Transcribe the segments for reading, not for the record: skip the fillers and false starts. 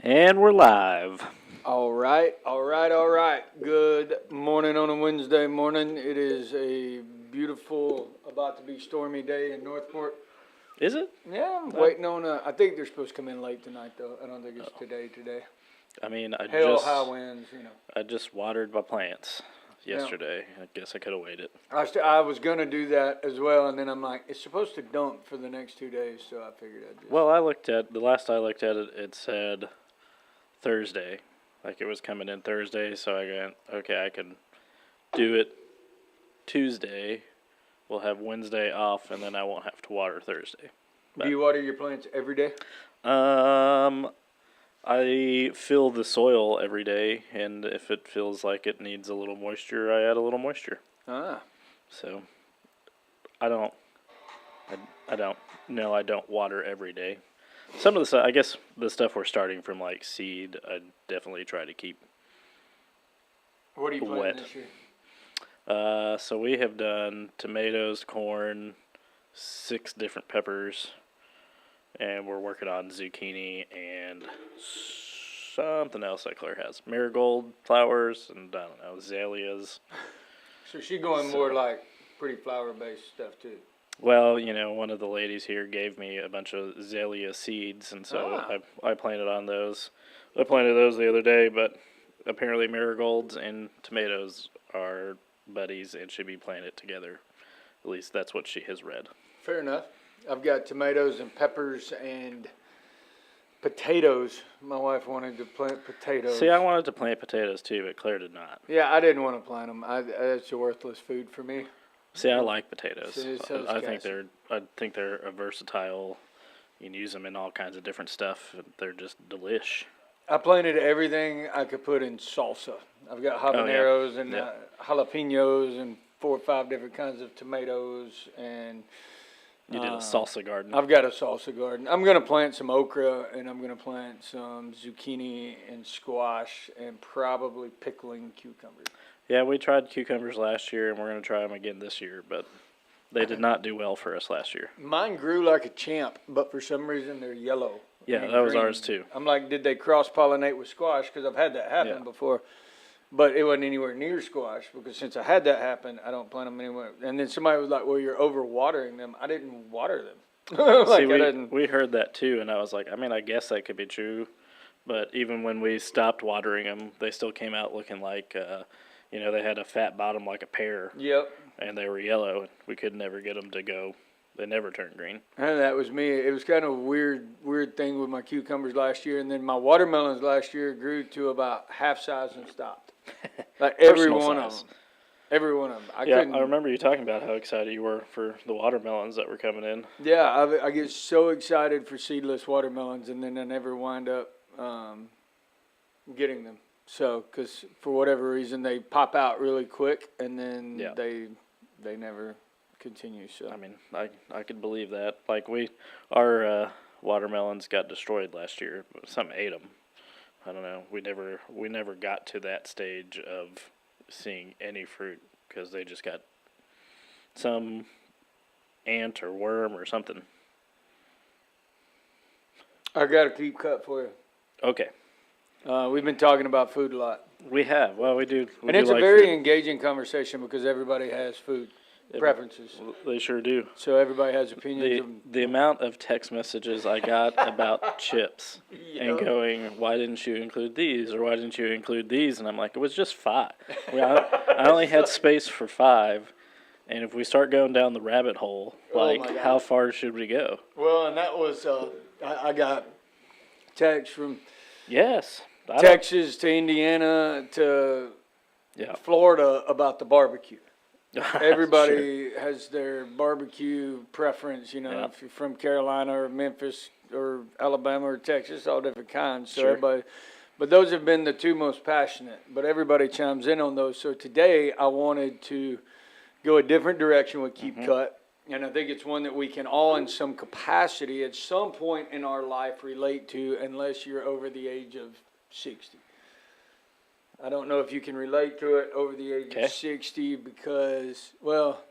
And we're live. All right, all right, all right. Good morning on a Wednesday morning. It is a beautiful, about to be stormy day in Northport. Is it? Yeah, I'm waiting on I think they're supposed to come in late tonight, though. I don't think it's today. I mean, High winds, I just watered my plants yesterday. I guess I could have waited. I was going to do that as well, and then I'm like, it's supposed to dump for the next 2 days, so I figured I'd just. Well, the last I looked at it, it said Thursday. Like it was coming in Thursday, so I got, okay, I can do it Tuesday. We'll have Wednesday off, and then I won't have to water Thursday. Do you water your plants every day? I fill the soil every day, and if it feels like it needs a little moisture, I add a little moisture. Ah. So, I don't. No, I don't water every day. Some of the stuff, I guess, the stuff we're starting from like seed, I definitely try to keep What are you planting wet. this year? So we have done tomatoes, corn, 6 different peppers, and we're working on zucchini and something else that Claire has. Marigold flowers and, I don't know, azaleas. So she's going more like pretty flower-based stuff, too. Well, one of the ladies here gave me a bunch of azalea seeds, and so I planted on those. I planted those the other day, but apparently marigolds and tomatoes are buddies and should be planted together. At least that's what she has read. Fair enough. I've got tomatoes and peppers and potatoes. My wife wanted to plant potatoes. See, I wanted to plant potatoes too, but Claire did not. Yeah, I didn't want to plant them. It's worthless food for me. See, I like potatoes. So I think they're a versatile. You can use them in all kinds of different stuff. They're just delish. I planted everything I could put in salsa. I've got habaneros and jalapenos and 4 or 5 different kinds of tomatoes and. You did a salsa garden. I've got a salsa garden. I'm going to plant some okra and I'm going to plant some zucchini and squash and probably pickling cucumbers. Yeah, we tried cucumbers last year and we're going to try them again this year, but they did not do well for us last year. Mine grew like a champ, but for some reason they're yellow. Yeah, that was ours too. I'm like, did they cross-pollinate with squash? Because I've had that happen before. But it wasn't anywhere near squash because since I had that happen, I don't plant them anywhere. And then somebody was like, well, you're over-watering them. I didn't water them. We heard that too, and I was like, I mean, I guess that could be true. But even when we stopped watering them, they still came out looking like, they had a fat bottom like a pear. Yep. And they were yellow, and we could never get them to go. They never turned green. And that was me. It was kind of a weird thing with my cucumbers last year. And then my watermelons last year grew to about half size and stopped. Like every one of them. Every one of them. I remember you talking about how excited you were for the watermelons that were coming in. Yeah, I get so excited for seedless watermelons, and then I never wind up getting them. So, because for whatever reason, they pop out really quick, and then they never continue. So I mean, I could believe that. Like our watermelons got destroyed last year. Something ate them. I don't know. We never got to that stage of seeing any fruit because they just got some ant or worm or something. I got a keep cut for you. Okay. We've been talking about food a lot. We have. Well, we do. And it's a very engaging conversation because everybody has food preferences. They sure do. So everybody has opinions. The amount of text messages I got about chips and going, why didn't you include these or why didn't you include these? And I'm like, it was just 5. I only had space for 5. And if we start going down the rabbit hole, how far should we go? Well, and that was, I got text from Texas to Indiana to Florida about the barbecue. Everybody has their barbecue preference, if you're from Carolina or Memphis or Alabama or Texas, all different kinds. So everybody, but those have been the 2 most passionate, but everybody chimes in on those. So today I wanted to go a different direction with Keep Cut. And I think it's one that we can all in some capacity at some point in our life relate to unless you're over the age of 60. I don't know if you can relate to it over the age of 60 because, well,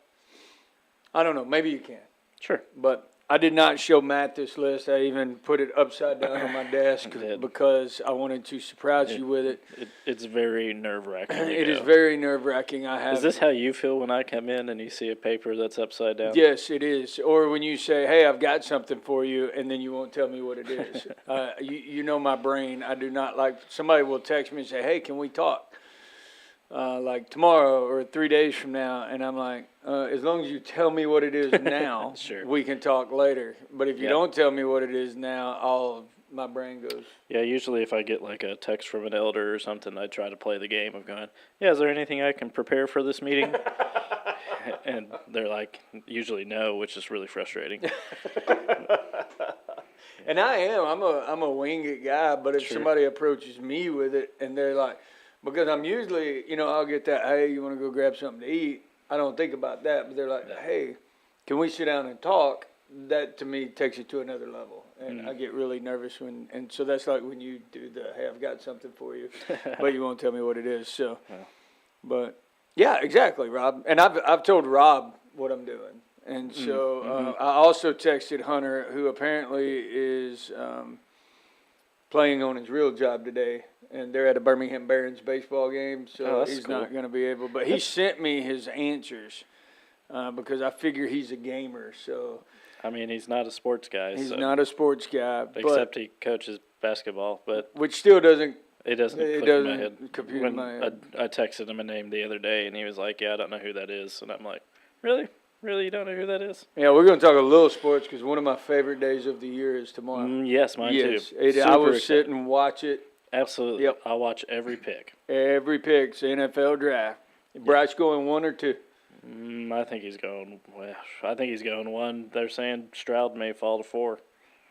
I don't know. Maybe you can. Sure. But I did not show Matt this list. I even put it upside down on my desk because I wanted to surprise you with it. It's very nerve-wracking. It is very nerve-wracking. Is this how you feel when I come in and you see a paper that's upside down? Yes, it is. Or when you say, hey, I've got something for you, and then you won't tell me what it is. You know my brain. I do not like, somebody will text me and say, hey, can we talk? Like tomorrow or 3 days from now, and I'm like, as long as you tell me what it is now, sure. We can talk later. But if you don't tell me what it is now, my brain goes. Yeah, usually if I get like a text from an elder or something, I try to play the game of going, yeah, is there anything I can prepare for this meeting? And they're like, usually no, which is really frustrating. And I am. I'm a wing it guy, but if somebody approaches me with it and they're like, because I'm usually, I'll get that, hey, you want to go grab something to eat? I don't think about that, but they're like, hey, can we sit down and talk? That to me takes it to another level. And I get really nervous and so that's like when you do the, hey, I've got something for you, but you won't tell me what it is. So, but yeah, exactly, Rob. And I've told Rob what I'm doing. And so I also texted Hunter, who apparently is playing on his real job today. And they're at a Birmingham Barons baseball game, so he's not going to be able. But he sent me his answers because I figure he's a gamer. So I mean, he's not a sports guy. He's not a sports guy, except he coaches basketball. But which still doesn't. It doesn't compute in my head. I texted him a name the other day, and he was like, "Yeah, I don't know who that is." And I'm like, "Really? Really, you don't know who that is?" Yeah, we're going to talk a little sports because one of my favorite days of the year is tomorrow. Yes, mine too. I will sit and watch it. Absolutely. Yep. I'll watch every pick. Every pick. It's the NFL draft. Bryce going 1 or 2? I think he's going. Well, I think he's going 1. They're saying Stroud may fall to 4.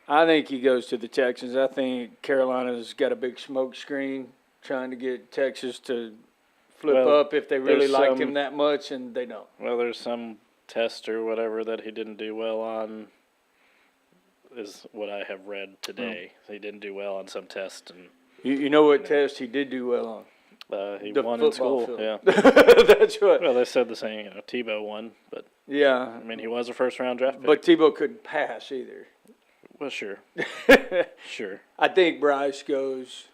I think he goes to the Texans. I think Carolina's got a big smoke screen trying to get Texas to flip up if they really liked him that much, and they don't. Well, there's some test or whatever that he didn't do well on. Is what I have read today. He didn't do well on some test and. You know what test he did do well on? He won in school. Field. Yeah, that's right. Well, they said the same. Tebow won, but I mean, he was a first-round draft pick. But Tebow couldn't pass either. Well, sure, sure. I think Bryce goes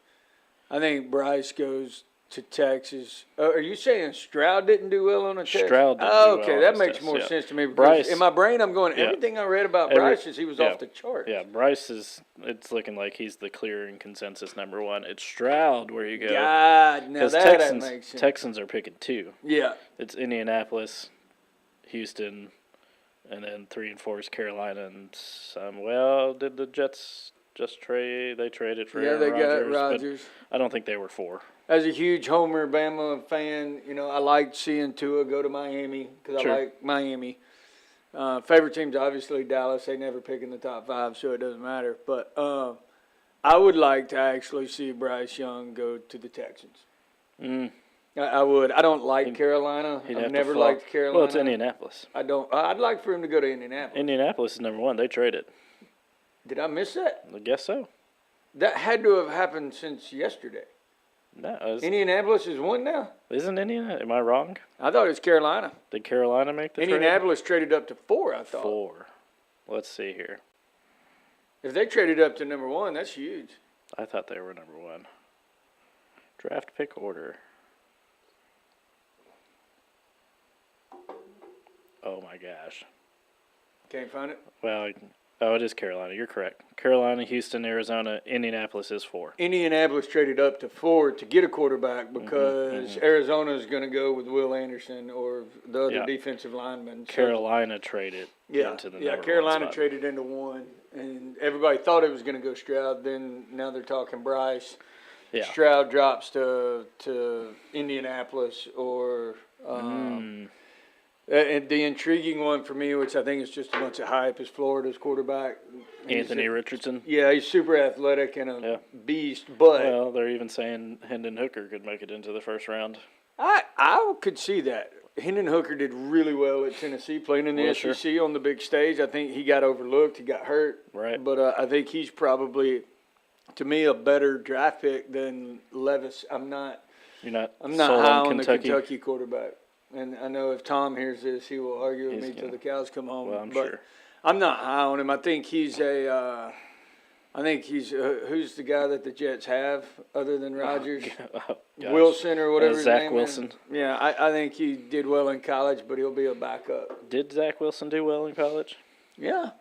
to Texas. Are you saying Stroud didn't do well on a test? Stroud didn't do well okay, that makes more sense to me. Bryce, in my brain, I'm going, everything I read about Bryce is he was off the charts. Yeah, Bryce it's looking like he's the clear and consensus number 1. It's Stroud where you go. God, now that makes sense. Texans are picking 2. Yeah. It's Indianapolis, Houston, and then 3 and 4 is Carolina and some. Well, did the Jets just trade? They traded for Aaron Rodgers. Yeah, they got Rodgers. I don't think they were 4. As a huge Homer Bama fan, I liked seeing Tua go to Miami because I like Miami. Favorite team's obviously Dallas. They never pick in the top 5, so it doesn't matter. But I would like to actually see Bryce Young go to the Texans. I would. I don't like Carolina. I've never liked Carolina. Well, it's Indianapolis. I don't. I'd like for him to go to Indianapolis. Indianapolis is number 1. They traded. Did I miss that? I guess so. That had to have happened since yesterday. No, Indianapolis is 1 now? Isn't Indiana? Am I wrong? I thought it was Carolina. Did Carolina make the Indianapolis traded up to 4, I thought. 4. Let's see here. If they traded up to number 1, that's huge. I thought they were number 1. Draft pick order. Oh, my gosh. Can't find it? Well, it is Carolina. You're correct. Carolina, Houston, Arizona, Indianapolis is 4. Indianapolis traded up to 4 to get a quarterback because Arizona is going to go with Will Anderson or the other defensive lineman. Carolina traded into the number Carolina 1 spot. Traded into 1, and everybody thought it was going to go Stroud. Then now they're talking Bryce. Yeah. Stroud drops to Indianapolis or and the intriguing one for me, which I think is just a bunch of hype, is Florida's quarterback. Anthony Richardson. Yeah, he's super athletic and a beast, but... Well, they're even saying Hendon Hooker could make it into the first round. I could see that. Hendon Hooker did really well at Tennessee, playing in the SEC on the big stage. I think he got overlooked. He got hurt. Right. But I think he's probably, to me, a better draft pick than Levis. I'm not high on the Kentucky quarterback. And I know if Tom hears this, he will argue with me till the cows come home. Well, I'm sure. I'm not high on him. I think he's a. I think he's who's the guy that the Jets have other than Rodgers? Wilson or whatever his Zach name Wilson. is. Yeah, I think he did well in college, but he'll be a backup. Did Zach Wilson do well in college? Yeah,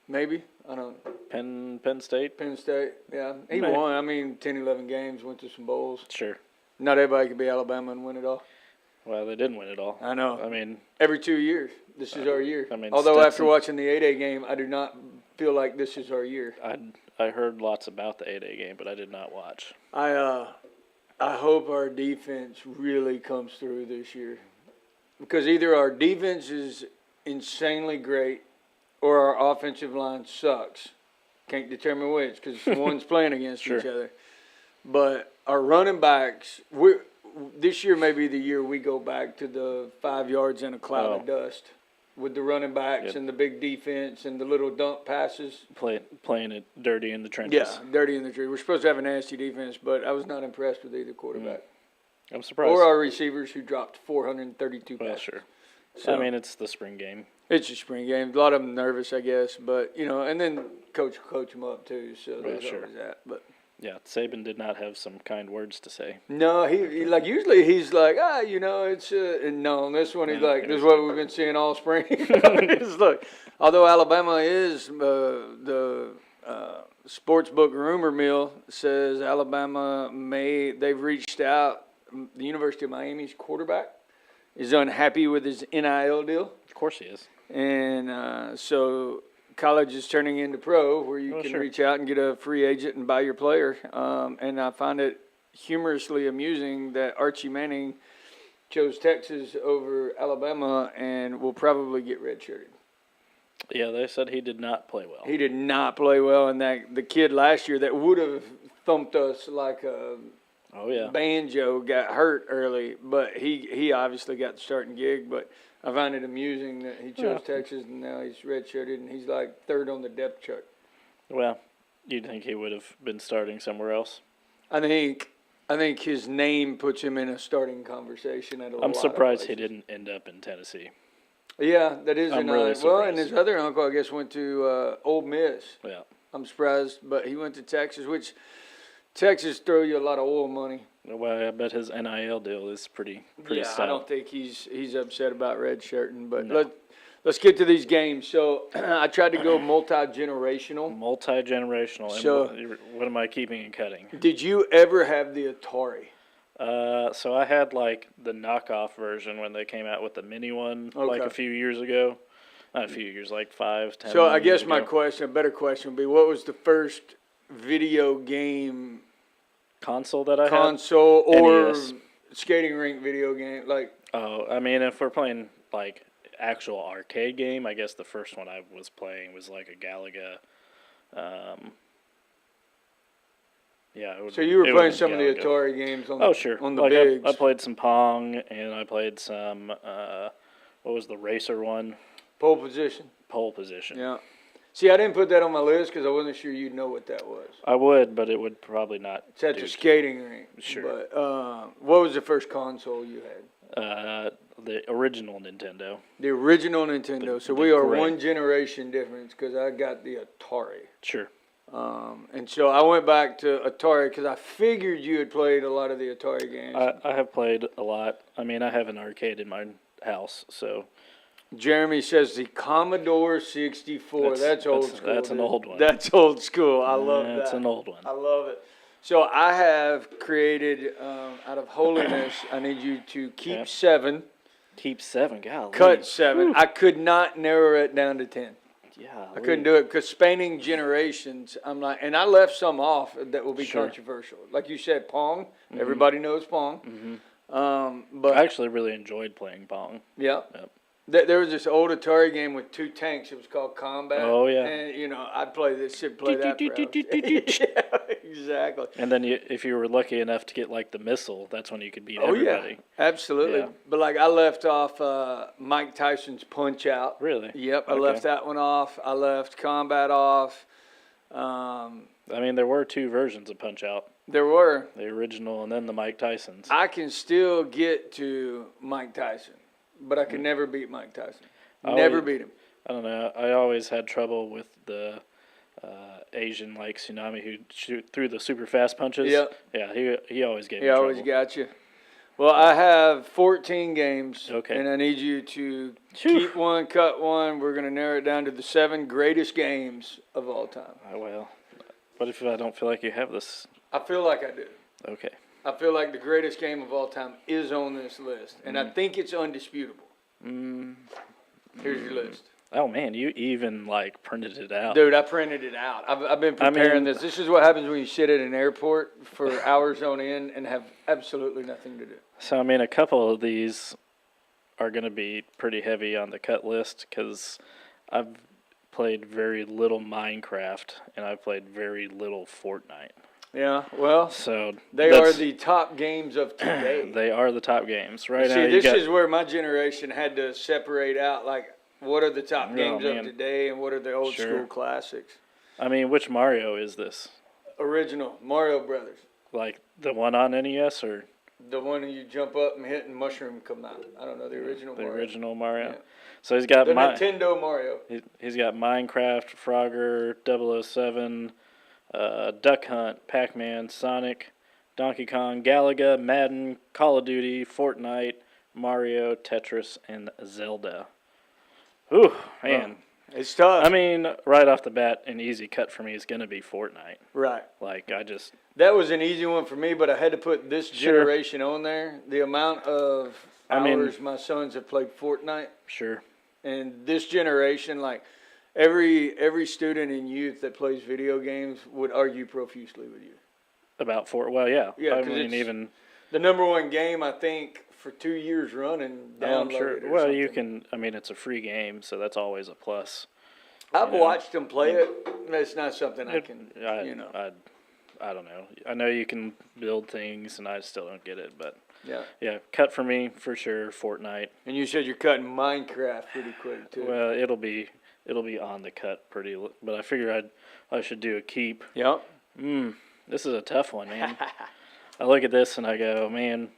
maybe. I don't know. Penn State? Penn State, yeah. He won. I mean, 10, 11 games, went to some bowls. Sure. Not everybody could be Alabama and win it all. Well, they didn't win it all. I know. I mean, every 2 years. This is our year. I mean, although after watching the 8A game, I do not feel like this is our year. I heard lots about the 8A game, but I did not watch. I hope our defense really comes through this year. Because either our defense is insanely great or our offensive line sucks. Can't determine which because one's playing against each other. But our running backs, this year may be the year we go back to the 5 yards in a cloud of dust with the running backs and the big defense and the little dump passes. Playing it dirty in the trenches. Yeah, dirty in the trenches. We're supposed to have a nasty defense, but I was not impressed with either quarterback. I'm surprised. Or our receivers who dropped 432 passes. Well, sure. So, I mean, it's the spring game. It's a spring game. A lot of them nervous, I guess. But, and then coach them up, too. So there's always that. But yeah, Saban did not have some kind words to say. No, he like, usually he's like, it's, and no, on this one, he's like, this is what we've been seeing all spring. Look, although Alabama is the sportsbook rumor mill says Alabama they've reached out. The University of Miami's quarterback is unhappy with his NIL deal. Of course he is. And so college is turning into pro where you can reach out and get a free agent and buy your player. And I find it humorously amusing that Archie Manning chose Texas over Alabama and will probably get redshirted. Yeah, they said he did not play well. He did not play well, and the kid last year that would have thumped us like a banjo got hurt early, but he obviously got the starting gig. But I find it amusing that he chose Texas, and now he's redshirted, and he's like third on the depth chart. Well, you'd think he would have been starting somewhere else. I think his name puts him in a starting conversation at a lot of places. I'm surprised he didn't end up in Tennessee. Yeah, that is really surprised. Well, and his other uncle, I guess, went to Ole Miss. Yeah. I'm surprised, but he went to Texas, which Texas throw you a lot of oil money. Well, I bet his NIL deal is pretty stout. I don't think he's upset about redshirting, but let's get to these games. So I tried to go multi-generational. Multi-generational. So what am I keeping and cutting? Did you ever have the Atari? So I had like the knockoff version when they came out with the mini one like a few years ago. Not a few years, like 5, 10 So I guess ago. my better question would be, what was the first video game console that I console had? or NES. Skating rink video game? Like, I mean, if we're playing like actual arcade game, I guess the first one I was playing was like a Galaga. So you were playing some of the Atari games on on the bigs. I played some Pong, and I played some, what was the racer one? Pole position. Pole position. Yeah. See, I didn't put that on my list because I wasn't sure you'd know what that was. I would, but it would probably not. It's at the skating rink. Sure. But what was the first console you had? The original Nintendo. The original Nintendo. So we are one generation difference because I got the Atari. Sure. And so I went back to Atari because I figured you had played a lot of the Atari games. I have played a lot. I mean, I have an arcade in my house, so. Jeremy says the Commodore 64. That's old school. That's an old one. That's old school. I love that. That's an old one. I love it. So I have created, out of holiness, I need you to keep 7. Keep 7, golly. Cut 7. Whew. I could not narrow it down to 10. Yeah, I couldn't do it because spanning generations, I'm like, and I left some off that will be controversial. Like you said, Pong. Mm-hmm. Everybody knows Pong. Mm-hmm. But I actually really enjoyed playing Pong. Yeah. Yep. There was this old Atari game with 2 tanks. It was called Combat. Oh, yeah. And, I'd play that Yeah, exactly. And then if you were lucky enough to get, like, the missile, that's when you could beat everybody. Yeah, absolutely. Yeah. But, like, I left off Mike Tyson's Punch-Out. Really? Yep, I left that one off. I left Combat off. I mean, there were 2 versions of Punch-Out. There were. The original and then the Mike Tyson's. I can still get to Mike Tyson. But I could never beat Mike Tyson. Never beat him. I don't know. I always had trouble with the Asian like Tsunami who threw the super fast punches. Yep. Yeah, he always gave me trouble. He always got you. Well, I have 14 games, okay, and I need you to keep one, cut one. We're going to narrow it down to the 7 greatest games of all time. Well, what if I don't feel like you have this? I feel like I do. Okay. I feel like the greatest game of all time is on this list, and I think it's undisputable. Here's your list. Oh, man, you even, like, printed it out. Dude, I printed it out. I've been preparing this. This is what happens when you sit at an airport for hours on end and have absolutely nothing to do. So, I mean, a couple of these are going to be pretty heavy on the cut list because I've played very little Minecraft and I've played very little Fortnite. Yeah, well, so they are the top games of today. They are the top games. Right now, see, this is where my generation had to separate out, like, what are the top games of today and what are the old school classics? I mean, which Mario is this? Original, Mario Brothers. Like the one on NES or? The one you jump up and hit and mushroom come out. I don't know, the original Mario. The original Mario. Yeah. So he's got Nintendo Mario. He's got Minecraft, Frogger, 007, Duck Hunt, Pac-Man, Sonic, Donkey Kong, Galaga, Madden, Call of Duty, Fortnite, Mario, Tetris, and Zelda. Ooh, man. It's tough. I mean, right off the bat, an easy cut for me is going to be Fortnite. Right. Like, that was an easy one for me, but I had to put this generation on there. The amount of hours my sons have played Fortnite. Sure. And this generation, like, every student and youth that plays video games would argue profusely with you. About Well, yeah. Yeah, I mean, even the number one game, I think, for 2 years running. I'm sure. Well, you can. I mean, it's a free game, so that's always a plus. I've watched them play it. It's not something I can. I don't know. I know you can build things, and I still don't get it. But yeah. Cut for me for sure. Fortnite. And you said you're cutting Minecraft pretty quick too. Well, it'll be on the cut pretty. But I figure I should do a keep. Yep. This is a tough one, man. I look at this and I go, man,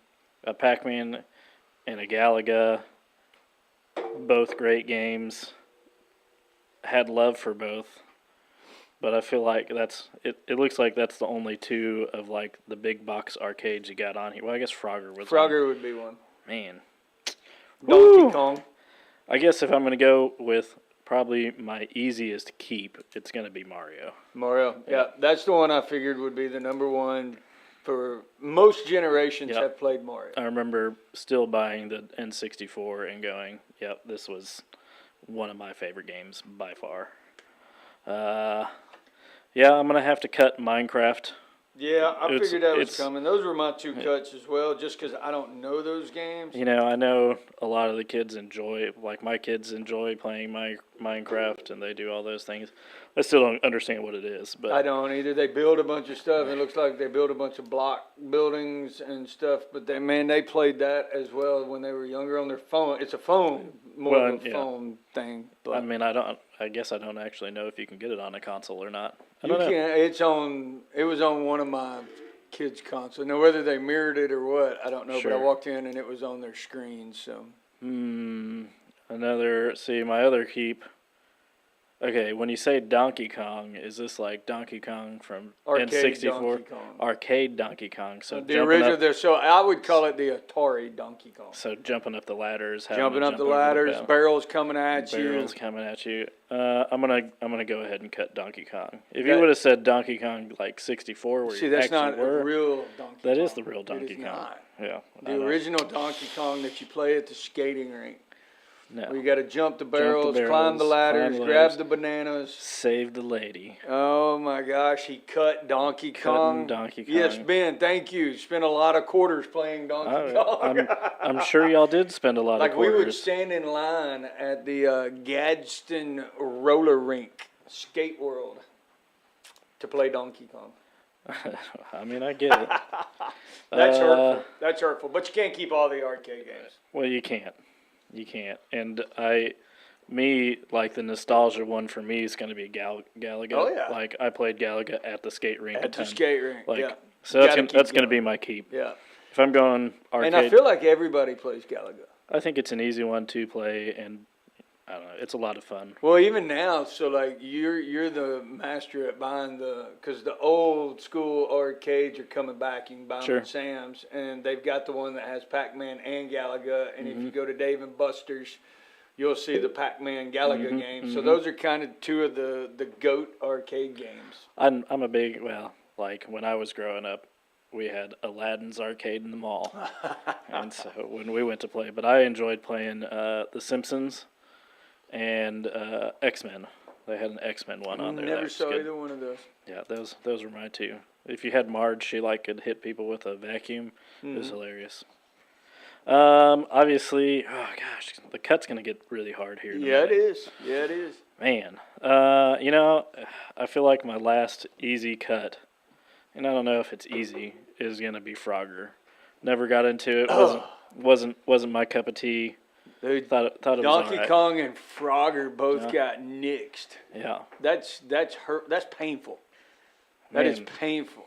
a Pac-Man and a Galaga, both great games. Had love for both, but I feel like it looks like that's the only two of like the big box arcades you got on here. Well, I guess Frogger would be one. Man. Donkey Kong. I guess if I'm going to go with probably my easiest keep, it's going to be Mario. Yeah, that's the one I figured would be the number one for most generations have played Mario. I remember still buying the N64 and going, yep, this was one of my favorite games by far. I'm going to have to cut Minecraft. Yeah, I figured that was coming. Those were my two cuts as well, just because I don't know those games. You know, I know a lot of the kids enjoy, like my kids enjoy playing Minecraft, and they do all those things. I still don't understand what it is. But I don't either. They build a bunch of stuff. It looks like they build a bunch of block buildings and stuff. But they played that as well when they were younger on their phone. It's a phone, phone thing. But I mean, I guess I don't actually know if you can get it on a console or not. You can't. It was on one of my kids' consoles. Now, whether they mirrored it or what, I don't know. Sure. But I walked in and it was on their screen. So. My other keep. Okay, when you say Donkey Kong, is this like Donkey Kong from N64? Donkey Kong. Arcade Donkey Kong. So the original. So I would call it the Atari Donkey Kong. So jumping up the ladders. Barrels coming at you. Barrels coming at you. I'm gonna go ahead and cut Donkey Kong. If you would have said Donkey Kong like 64, where that's not a real Donkey Kong. That is the real Donkey Kong. Not. Yeah. The original Donkey Kong that you play at the skating rink. No. Where you got to jump the barrels, climb the ladders, grab the bananas. Save the lady. Oh, my gosh. He cut Donkey Kong. Donkey Kong. Yes, Ben, thank you. Spent a lot of quarters playing Donkey Kong. I'm sure y'all did spend a lot of quarters. Like we would stand in line at the Gadsden roller rink, Skate World, to play Donkey Kong. I mean, I get it. That's hurtful. That's hurtful. But you can't keep all the arcade games. Well, you can't. You can't. And like the nostalgia one for me is going to be Galaga. Oh, yeah. Like I played Galaga at the skate rink. At the skate rink, yeah. So that's going to be my keep. Yeah. If I'm going arcade. And I feel like everybody plays Galaga. I think it's an easy one to play, and I don't know. It's a lot of fun. Well, even now, so like you're the master at buying because the old school arcades are coming back. You can buy them at Sam's, and they've got the one that has Pac-Man and Galaga. And if you go to Dave and Buster's, you'll see the Pac-Man Galaga games. So those are kind of two of the GOAT arcade games. I'm a big, like when I was growing up, we had Aladdin's arcade in the mall. And so when we went to play, but I enjoyed playing The Simpsons and X-Men. They had an X-Men one on there. Never saw either one of those. Yeah, those were my two. If you had Marge, she could hit people with a vacuum. It was hilarious. Obviously, oh gosh, the cut's gonna get really hard here. Yeah, it is. Yeah, it is. Man, I feel like my last easy cut, and I don't know if it's easy, is gonna be Frogger. Never got into it. Wasn't my cup of tea. Dude, thought it was Donkey all right. Kong and Frogger both got nixed. Yeah, that's painful. That is painful.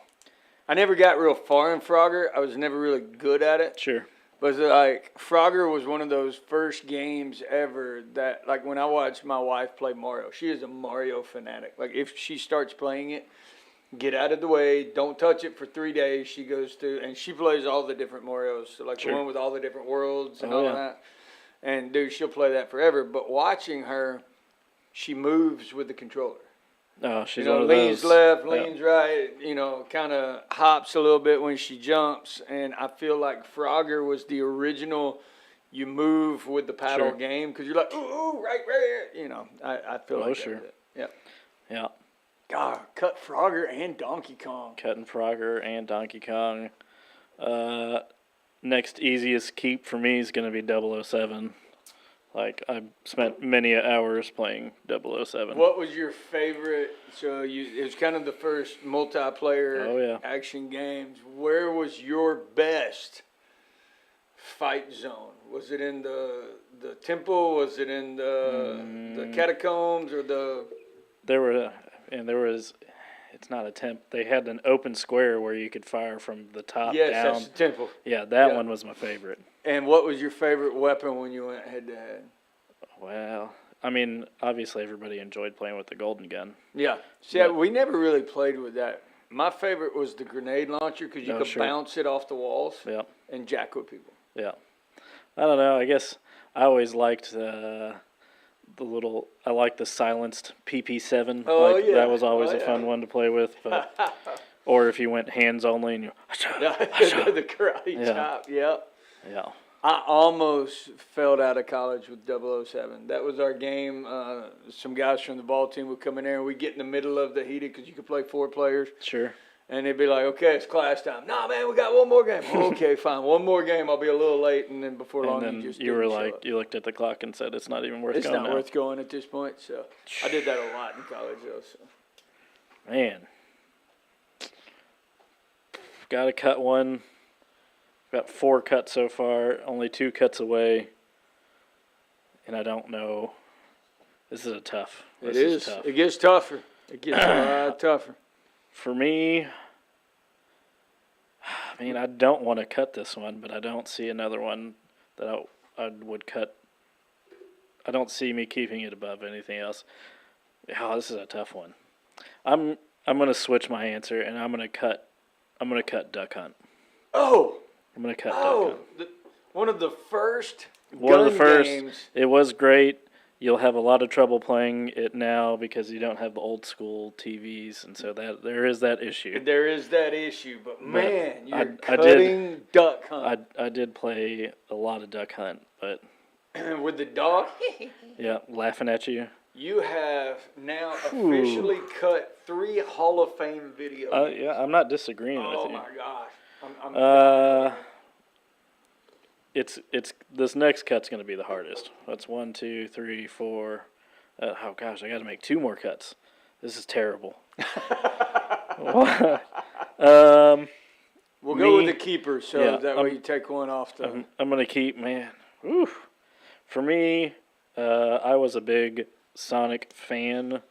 I never got real far in Frogger. I was never really good at it. Sure. But like Frogger was one of those first games ever that, like, when I watched my wife play Mario, she is a Mario fanatic. Like, if she starts playing it, get out of the way, don't touch it for 3 days. She goes through and she plays all the different Marios, so like the one with all the different worlds and all that. And dude, she'll play that forever. But watching her, she moves with the controller. Oh, she's one of leans those. left, leans right, kind of hops a little bit when she jumps. And I feel like Frogger was the original you move with the paddle game because you're like, ooh, right here. I feel like sure. that. Yeah. Yeah. God, cut Frogger and Donkey Kong. Cutting Frogger and Donkey Kong. Next easiest keep for me is going to be 007. Like, I spent many hours playing 007. What was your favorite? So it was kind of the first multiplayer action games. Where was your best fight zone? Was it in the temple? Was it in the catacombs or the? There was. It's not a temp. They had an open square where you could fire from the top down. Yes, that's the temple. Yeah, that one was my favorite. And what was your favorite weapon when you went head to head? Well, I mean, obviously everybody enjoyed playing with the golden gun. Yeah. See, we never really played with that. My favorite was the grenade launcher because you could bounce it off the walls and jack with people. Yeah. I don't know. I guess I always liked I like the silenced PP7. Oh, yeah. That was always a fun one to play with. But, or if you went hands only and you... the karate chop, Yeah. I almost failed out of college with 007. That was our game. Some guys from the ball team would come in there and we'd get in the middle of the heated because you could play 4 players. Sure. And they'd be like, okay, it's class time. No, man, we got one more game. Okay, fine. One more game. I'll be a little late. And then before long, you were like, you looked at the clock and said, it's not even worth going now. It's not worth going at this point. So I did that a lot in college, though. So. Man. Got to cut one. Got 4 cuts so far. Only 2 cuts away. And I don't know. This is tough. It is. Tough. It gets tougher. It gets a lot tougher. For me, I mean, I don't want to cut this one, but I don't see another one that I would cut. I don't see me keeping it above anything else. Oh, this is a tough one. I'm gonna switch my answer, and I'm gonna cut Duck Hunt. Oh, I'm gonna cut Duck Hunt. One of the first games. It was great. You'll have a lot of trouble playing it now because you don't have the old school TVs, and so there is that issue. There is that issue, but man, you're cutting Duck Hunt. I did play a lot of Duck Hunt, but with the dog. Yeah, laughing at you. You have now officially cut 3 Hall of Fame videos. Yeah, I'm not disagreeing with you. Oh my gosh. It's this next cut's going to be the hardest. That's 1, 2, 3, 4. Oh gosh, I got to make 2 more cuts. This is terrible. We'll go with the keeper, so that way you take one off. I'm going to keep, man. Oof. For me, I was a big Sonic fan.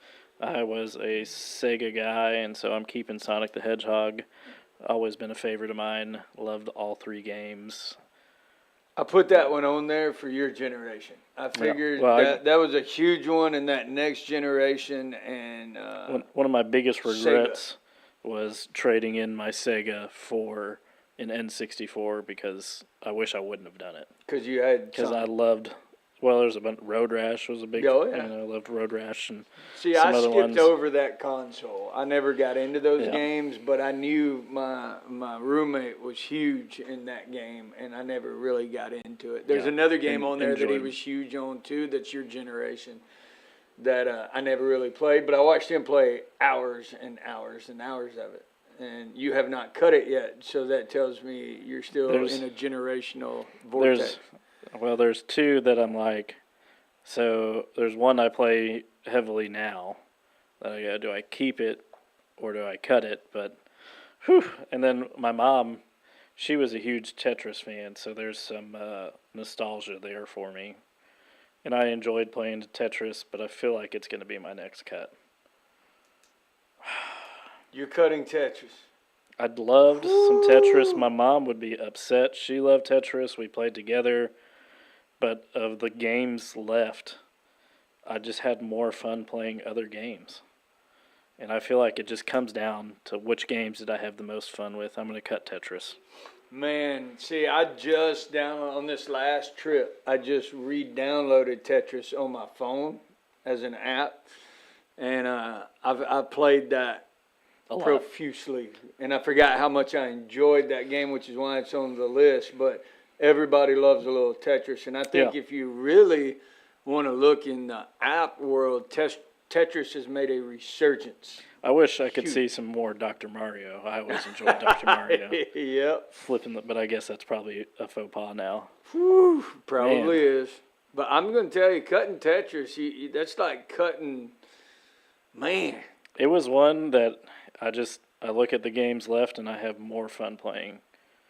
I was a Sega guy, and so I'm keeping Sonic the Hedgehog. Always been a favorite of mine. Loved all 3 games. I put that one on there for your generation. I figured that was a huge one in that next generation. And one of my biggest regrets was trading in my Sega for an N64 because I wish I wouldn't have done it. Because I loved. Well, there's a bunch. Road Rash was a big. Oh, yeah. I loved Road Rash and see, some I other skipped ones. over that console. I never got into those games, but I knew my roommate was huge in that game, and I never really got into it. There's another game on there that he was huge on too. That's your generation. That I never really played, but I watched him play hours and hours and hours of it. And you have not cut it yet, so that tells me you're still in a generational vortex. There's two that I'm like, so there's one I play heavily now that I go, do I keep it or do I cut it? But, and then my mom, she was a huge Tetris fan, so there's some nostalgia there for me. And I enjoyed playing Tetris, but I feel like it's going to be my next cut. You're cutting Tetris. I'd loved some Tetris. My mom would be upset. She loved Tetris. We played together. But of the games left, I just had more fun playing other games. And I feel like it just comes down to which games did I have the most fun with. I'm going to cut Tetris. Man, see, I just on this last trip, I just re-downloaded Tetris on my phone as an app. And I've played that profusely. And I forgot how much I enjoyed that game, which is why it's on the list. But everybody loves a little Tetris. And I think if you really want to look in the app world, Tetris has made a resurgence. I wish I could see some more Dr. Mario. I always enjoyed Dr. Mario. Yep. But I guess that's probably a faux pas now. Whew, probably is. But I'm going to tell you, cutting Tetris, that's like cutting, man. It was one that I look at the games left and I have more fun playing.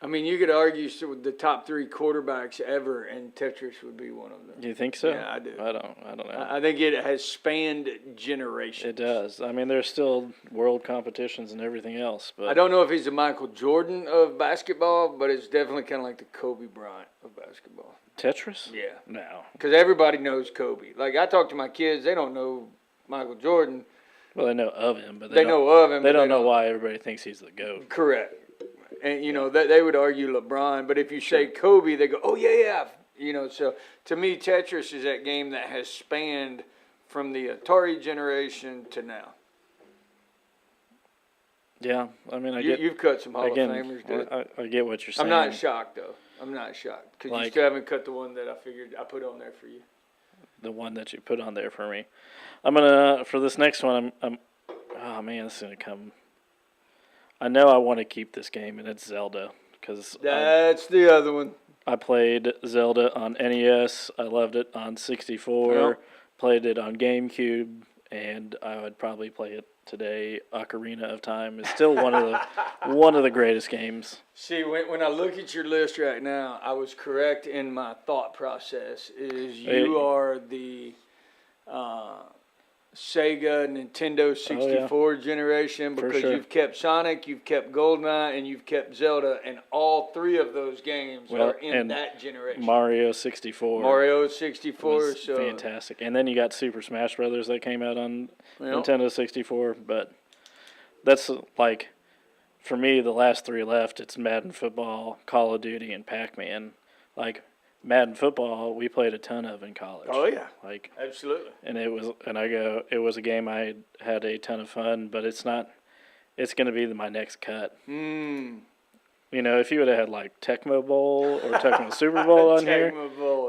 I mean, you could argue the top 3 quarterbacks ever, and Tetris would be one of them. You think so? Yeah, I do. I don't know. I think it has spanned generations. It does. I mean, there's still world competitions and everything else. But I don't know if he's the Michael Jordan of basketball, but it's definitely kind of like the Kobe Bryant of basketball. Tetris? Yeah. No. Because everybody knows Kobe. Like, I talk to my kids, they don't know Michael Jordan. Well, they know of him, but they know of him. They don't know why everybody thinks he's the GOAT. Correct. And, they would argue LeBron, but if you say Kobe, they go, oh, yeah. So to me, Tetris is that game that has spanned from the Atari generation to now. Yeah, I mean, you've cut some Hall of Famers, dude. I get what you're saying. I'm not shocked, though. I'm not shocked. Because you still haven't cut the one that I figured I put on there for you. The one that you put on there for me. I'm going to, for this next one, oh, man, this is going to come. I know I want to keep this game, and it's Zelda. That's the other one. I played Zelda on NES. I loved it on 64. Yep. Played it on GameCube, and I would probably play it today. Ocarina of Time is still one of the greatest games. See, when I look at your list right now, I was correct in my thought process. You are the Sega, Nintendo 64 generation, because you've kept Sonic, you've kept GoldenEye, and you've kept Zelda, and all 3 of those games are in that generation. Mario 64. Mario 64 was fantastic. And then you got Super Smash Brothers that came out on Nintendo 64, but that's like, for me, the last 3 left, it's Madden Football, Call of Duty, and Pac-Man. Like, Madden Football, we played a ton of in college. Oh yeah, absolutely. And it was a game I had a ton of fun, but it's not. It's going to be my next cut. If you would have had like Tecmo Bowl or Tecmo Super Bowl on here,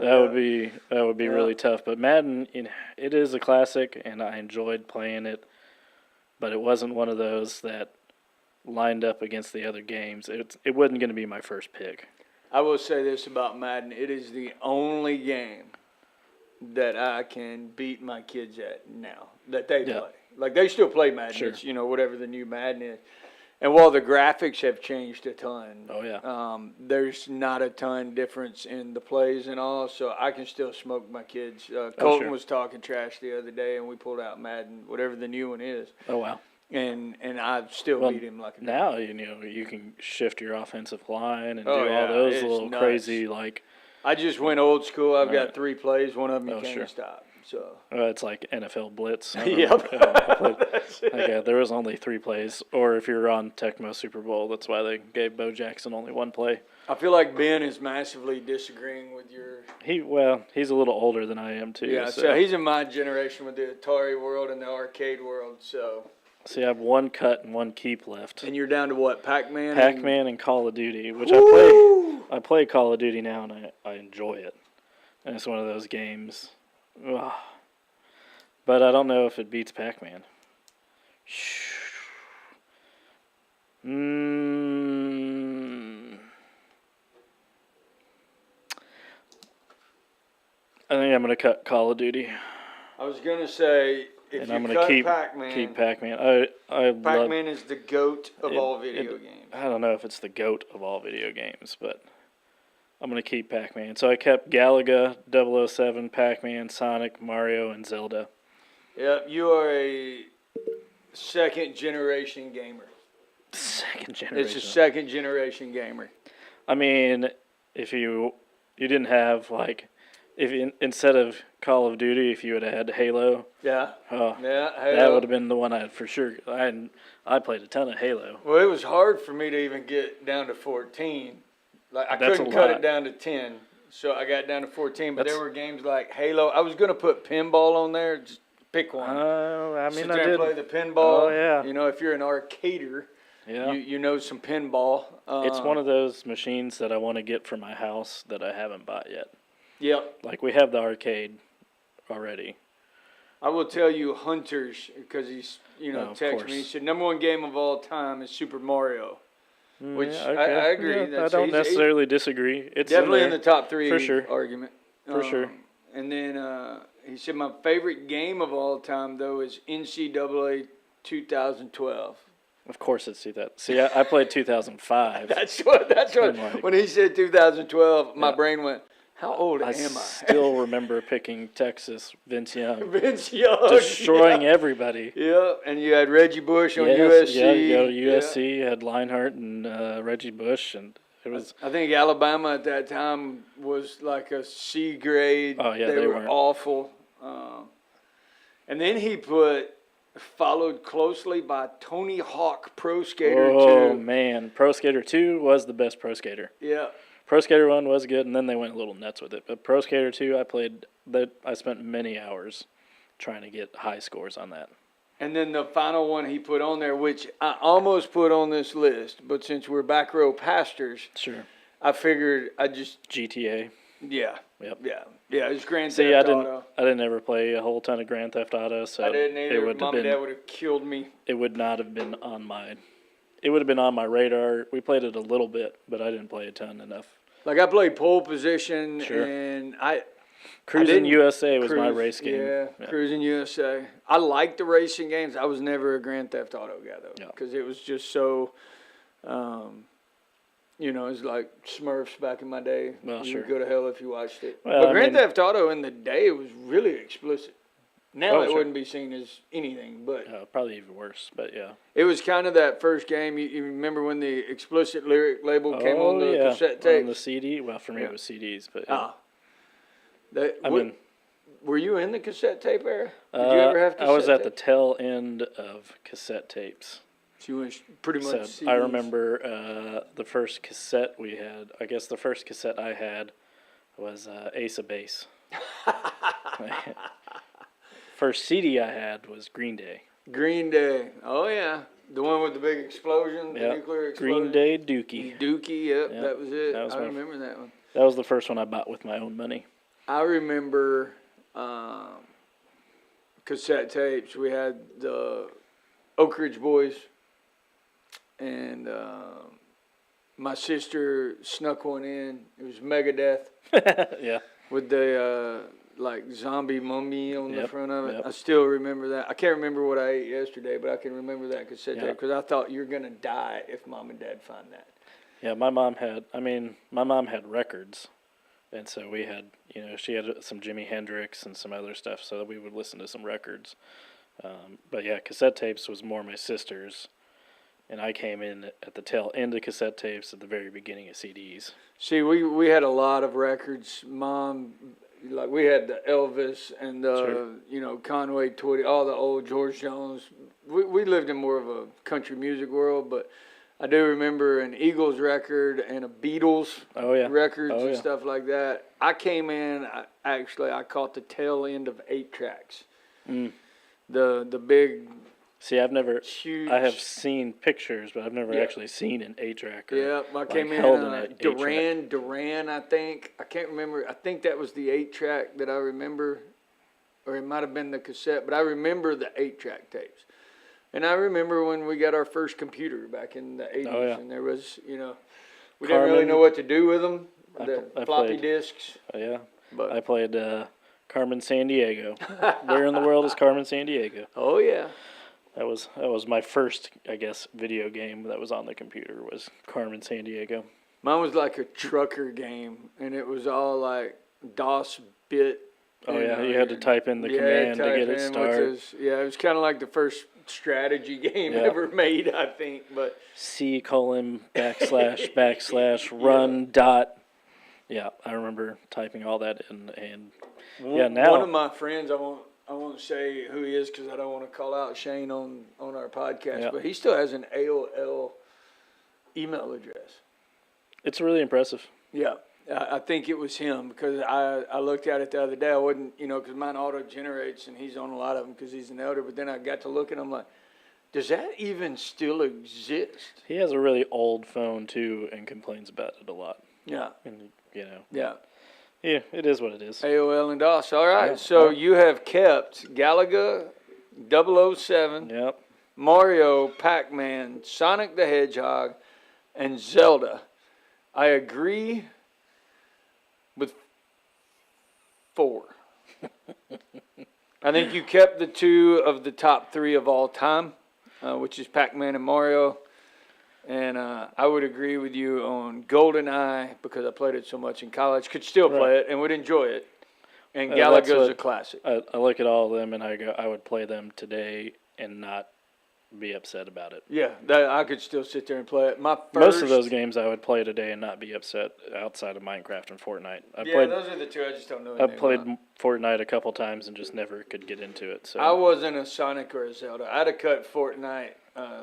that would be really tough. But Madden, it is a classic, and I enjoyed playing it. But it wasn't one of those that lined up against the other games. It wasn't going to be my first pick. I will say this about Madden. It is the only game that I can beat my kids at now, that they play. Like, they still play Madden. Sure. It's, whatever the new Madden is. And while the graphics have changed a ton, there's not a ton difference in the plays and all, so I can still smoke my kids. Colton was talking trash the other day, and we pulled out Madden, whatever the new one is. Oh, wow. And I still beat him like a now, you can shift your offensive line and do all those little nuts. Crazy, like, I just went old school. I've got 3 plays. One of them you can't stop. So it's like NFL Blitz. Yep. There was only 3 plays. Or if you're on Tecmo Super Bowl, that's why they gave Bo Jackson only 1 play. I feel like Ben is massively disagreeing with your. He's a little older than I am too. Yeah, so he's in my generation with the Atari world and the arcade world. So I have 1 cut and 1 keep left. And you're down to what? Pac-Man. Pac-Man and Call of Duty, which I play Call of Duty now and I enjoy it. And it's one of those games. Ugh. But I don't know if it beats Pac-Man. I think I'm going to cut Call of Duty. I was going to say, if you cut Pac-Man. Keep Pac-Man. Pac-Man is the GOAT of all video games. I don't know if it's the GOAT of all video games, but I'm going to keep Pac-Man. So I kept Galaga, 007, Pac-Man, Sonic, Mario, and Zelda. Yep, you are a second-generation gamer. Second generation. It's a second-generation gamer. I mean, if you didn't have, like, instead of Call of Duty, if you would have had Halo. Yeah. Oh, yeah, Halo. That would have been the one I'd for sure. I played a ton of Halo. Well, it was hard for me to even get down to 14. Like I couldn't cut it down to 10, so I got down to 14. But there were games like Halo. I was gonna put pinball on there. Just pick one. I mean, I did play the pinball. Oh yeah. You know, if you're an arcader, you know some pinball. It's one of those machines that I want to get for my house that I haven't bought yet. Yep. Like we have the arcade already. I will tell you, Hunters, because he's texted me. He said #1 game of all time is Super Mario. Which I agree. Yeah, I don't necessarily disagree. It's definitely in the top 3 for sure. argument. For sure. And then he said my favorite game of all time though is NCAA 2012. Of course it's 2000. See, I played 2005. That's what. When he said 2012, my brain went, how old am I? I still remember picking Texas, Vince Young. Vince Young. Destroying everybody. Yeah, and you had Reggie Bush on USC. Yeah, you go to USC, you had Leinart and Reggie Bush, and it was... I think Alabama at that time was like a C grade. Oh, yeah, they were awful. And then he followed closely by Tony Hawk Pro Skater 2. Oh, man. Pro Skater 2 was the best Pro Skater. Yeah. Pro Skater 1 was good, and then they went a little nuts with it. But Pro Skater 2, I spent many hours trying to get high scores on that. And then the final one he put on there, which I almost put on this list, but since we're back row pastors, sure, I figured I just... GTA. Yeah. Yep. Yeah, it's Grand Theft Auto. I didn't ever play a whole ton of Grand Theft Auto, so... I didn't either. Mom and Dad would have killed me. It would not have been on my... It would have been on my radar. We played it a little bit, but I didn't play a ton enough. Like, I played Pole Position, and Cruising USA was my race game. Yeah, Cruising USA. I liked the racing games. I was never a Grand Theft Auto guy, though, because it was just so, it was like Smurfs back in my day. Well, you would go to hell if you watched it. Well, but Grand Theft Auto in the day was really explicit. Now it wouldn't be seen as anything, but... probably even worse, but yeah. It was kind of that first game. You remember when the explicit lyric label came on the cassette tape? On the CD? Well, for me it was CDs, but were you in the cassette tape era? Did you ever have cassette tape? I was at the tail end of cassette tapes. So you went pretty much CDs. I remember the first cassette we had. I guess the first cassette I had was Ace of Base. First CD I had was Green Day. Green Day. Oh, yeah. The one with the big explosion, the nuclear explosion. Green Day Dookie. Dookie, yep. That was it. I remember that one. That was the first one I bought with my own money. I remember cassette tapes. We had the Oak Ridge Boys, and my sister snuck one in. It was Megadeth. Yeah. With the... zombie mummy on the front of it. Yep. I still remember that. I can't remember what I ate yesterday, but I can remember that cassette tape because I thought you're going to die if Mom and Dad find that. Yeah, my mom had records. And so we had, she had some Jimi Hendrix and some other stuff, so we would listen to some records. But yeah, cassette tapes was more my sister's. and I came in at the tail end of cassette tapes at the very beginning of CDs. See, we had a lot of records. Mom, like we had the Elvis and the Conway Twitty, all the old George Jones. We lived in more of a country music world, but I do remember an Eagles record and a Beatles records and stuff like that. I came in, I caught the tail end of 8-tracks. The big. See, huge. I have seen pictures, but I've never actually seen an 8-track. Yeah, I came in Duran, I think. I can't remember. I think that was the 8-track that I remember, or it might have been the cassette, but I remember the 8-track tapes. And I remember when we got our first computer back in the 80s, and there was, we didn't really know what to do with them, the floppy disks. But I played Carmen Sandiego. Where in the world is Carmen Sandiego? Oh, yeah. That was my first, I guess, video game that was on the computer was Carmen Sandiego. Mine was like a trucker game, and it was all like DOS bit. Oh, yeah, you had to type in the command to get it started. It was kind of like the first strategy game ever made, I think. But C:\\/ run dot. Yeah, I remember typing all that in, and now one of my friends, I won't say who he is because I don't want to call out Shane on our podcast, but he still has an AOL email address. It's really impressive. Yeah. I think it was him because I looked at it the other day. I wasn't, because mine auto-generates and he's on a lot of them because he's an elder. But then I got to look and I'm like, does that even still exist? He has a really old phone too and complains about it a lot. Yeah. And, Yeah. Yeah, it is what it is. AOL and DOS. All right. So you have kept Galaga 007, Yep. Mario, Pac-Man, Sonic the Hedgehog, and Zelda. I agree with 4. I think you kept the 2 of the top 3 of all time, which is Pac-Man and Mario. And I would agree with you on GoldenEye because I played it so much in college. Could still play it and would enjoy it. And Galaga's a classic. I look at all of them and I would play them today and not be upset about it. Yeah, I could still sit there and play it. Most of those games I would play today and not be upset outside of Minecraft and Fortnite. Those are the 2 I just don't know. I played Fortnite a couple times and just never could get into it. So I wasn't a Sonic or a Zelda. I'd have cut Fortnite,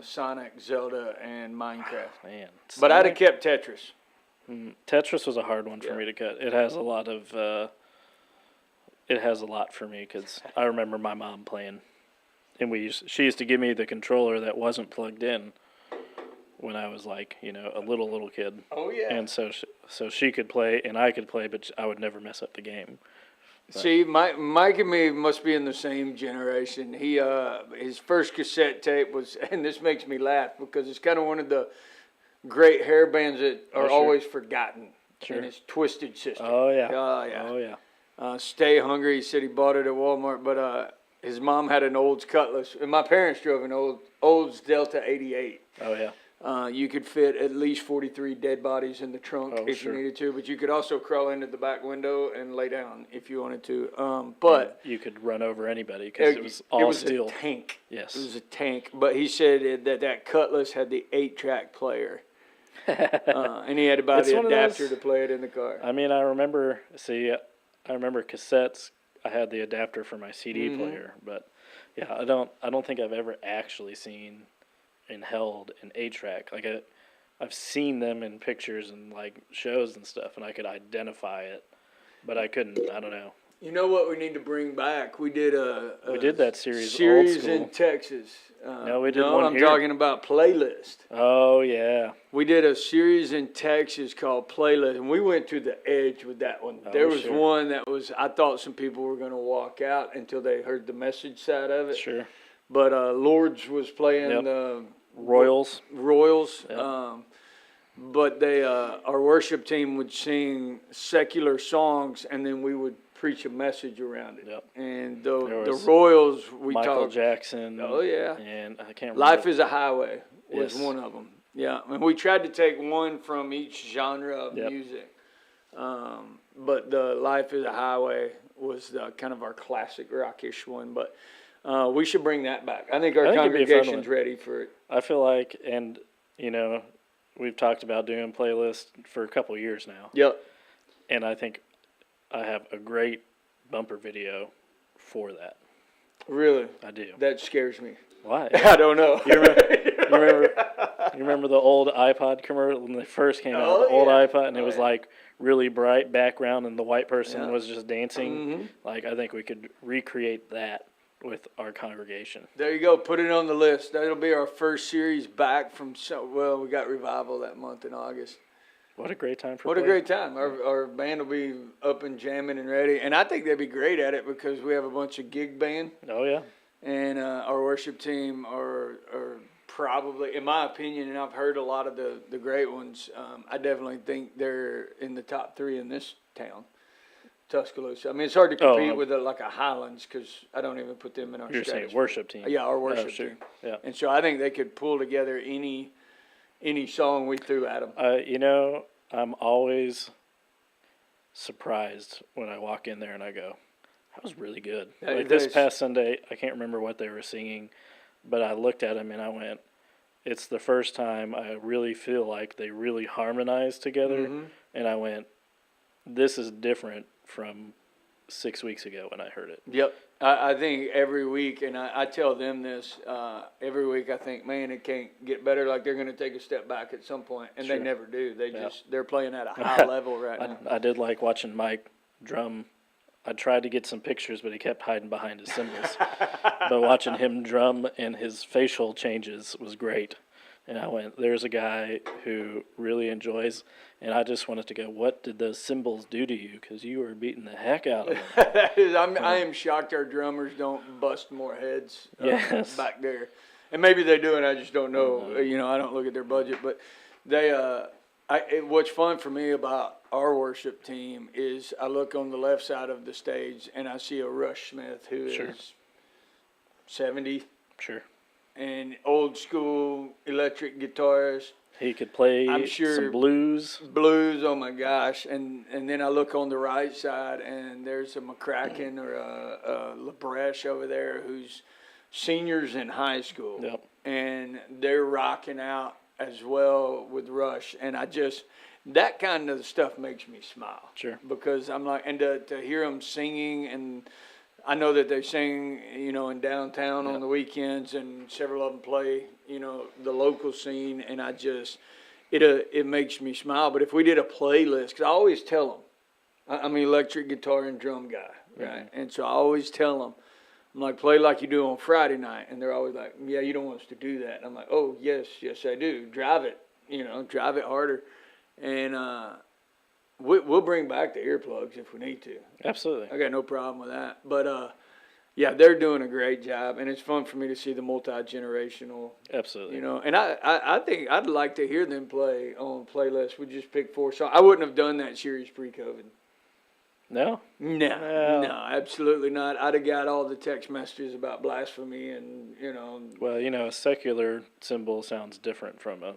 Sonic, Zelda, and Minecraft. Man, but I'd have kept Tetris. Tetris was a hard one for me to cut. It has a lot of. It has a lot for me because I remember my mom playing. And she used to give me the controller that wasn't plugged in when I was like, a little kid. Oh yeah. And so she could play and I could play, but I would never mess up the game. But see, Mike and me must be in the same generation. He his first cassette tape was, and this makes me laugh because it's kind of one of the great hair bands that are always forgotten. Sure. And it's Twisted Sister. Oh yeah. Oh yeah. Stay Hungry. He said he bought it at Walmart, but his mom had an Olds Cutlass, and my parents drove an Olds Delta 88. Oh, yeah. You could fit at least 43 dead bodies in the trunk if you needed to, but you could also crawl into the back window and lay down if you wanted to. But you could run over anybody because it was all steel. It was a tank. Yes. It was a tank. But he said that Cutlass had the 8-track player. And he had to buy the adapter to play it in the car. I mean, I remember cassettes. I had the adapter for my CD player, but yeah, I don't think I've ever actually seen and held an 8-track. Like I've seen them in pictures and like shows and stuff, and I could identify it, but I couldn't. I don't know. You know what we need to bring back? We did that series Old School. In Texas. No, we did one I'm here. talking about Playlist. Oh yeah. We did a series in Texas called Playlist, and we went to the edge with that one. There was one that was, I thought some people were going to walk out until they heard the message side of it. Sure. But Lords was playing the Royals. Yep. But they, our worship team would sing secular songs, and then we would preach a message around it. Yep. And the Royals, we Michael talked. Jackson. Oh yeah. And I can't remember. Life is a Highway was one of them. Yeah, and we tried to take one from each genre of music. But the Life is a Highway was kind of our classic rockish one. But We should bring that back. I think our congregation's ready for it. I feel like, and we've talked about doing playlists for a couple of years now. Yep. And I think I have a great bumper video for that. Really? I do. That scares me. Why? I don't know. You remember the old iPod commercial when they first came out? The old iPod, and it was like really bright background, and the white person was just dancing. Mm-hmm. Like, I think we could recreate that with our congregation. There you go. Put it on the list. That'll be our first series back from. We got revival that month in August. What a great time for What a great time. Our band will be up and jamming and ready. And I think they'd be great at it because we have a bunch of gig band. Oh, yeah. And our worship team are probably, in my opinion, and I've heard a lot of the great ones, I definitely think they're in the top 3 in this town, Tuscaloosa. I mean, it's hard to compete with like a Highlands because I don't even put them in our You're saying worship team. Yeah, our worship team. Yeah. And so I think they could pull together any song we threw at them. I'm always surprised when I walk in there and I go, that was really good. Like this past Sunday, I can't remember what they were singing, but I looked at them and I went, it's the first time I really feel like they really harmonized together. Mm-hmm. And I went, this is different from 6 weeks ago when I heard it. Yep. I think every week, and I tell them this, every week I think, man, it can't get better. Like they're going to take a step back at some point, and they never do. They're playing at a high level right now. I did like watching Mike drum. I tried to get some pictures, but he kept hiding behind his cymbals. But watching him drum and his facial changes was great. And I went, there's a guy who really enjoys, and I just wanted to go, what did those cymbals do to you? Because you were beating the heck out of them. I am shocked our drummers don't bust more heads back there. And maybe they do, and I just don't know. Mm-hmm. I don't look at their budget. But what's fun for me about our worship team is I look on the left side of the stage, and I see a Rush Smith who is 70. Sure. And old school electric guitarist. He could play some blues. Blues, oh my gosh. And then I look on the right side and there's a McCracken or a LaBreche over there who's seniors in high school. Yep. And they're rocking out as well with Rush. And that kind of stuff makes me smile. Sure. Because I'm like, and to hear them singing, and I know that they sing, in downtown on the weekends, and several of them play, the local scene, and it makes me smile. But if we did a playlist, because I always tell them, I'm an electric guitar and drum guy, right? Mm-hmm. And so I always tell them, I'm like, play like you do on Friday night, and they're always like, yeah, you don't want us to do that. And I'm like, oh, yes, I do. Drive it, drive it harder, and we'll bring back the earplugs if we need to. Absolutely. I got no problem with that. But, they're doing a great job, and it's fun for me to see the multi-generational. Absolutely. And I think I'd like to hear them play on playlists. We just pick 4 songs. I wouldn't have done that series pre-COVID. No? No, absolutely not. I'd have got all the text messages about blasphemy and, Well, a secular cymbal sounds different from a...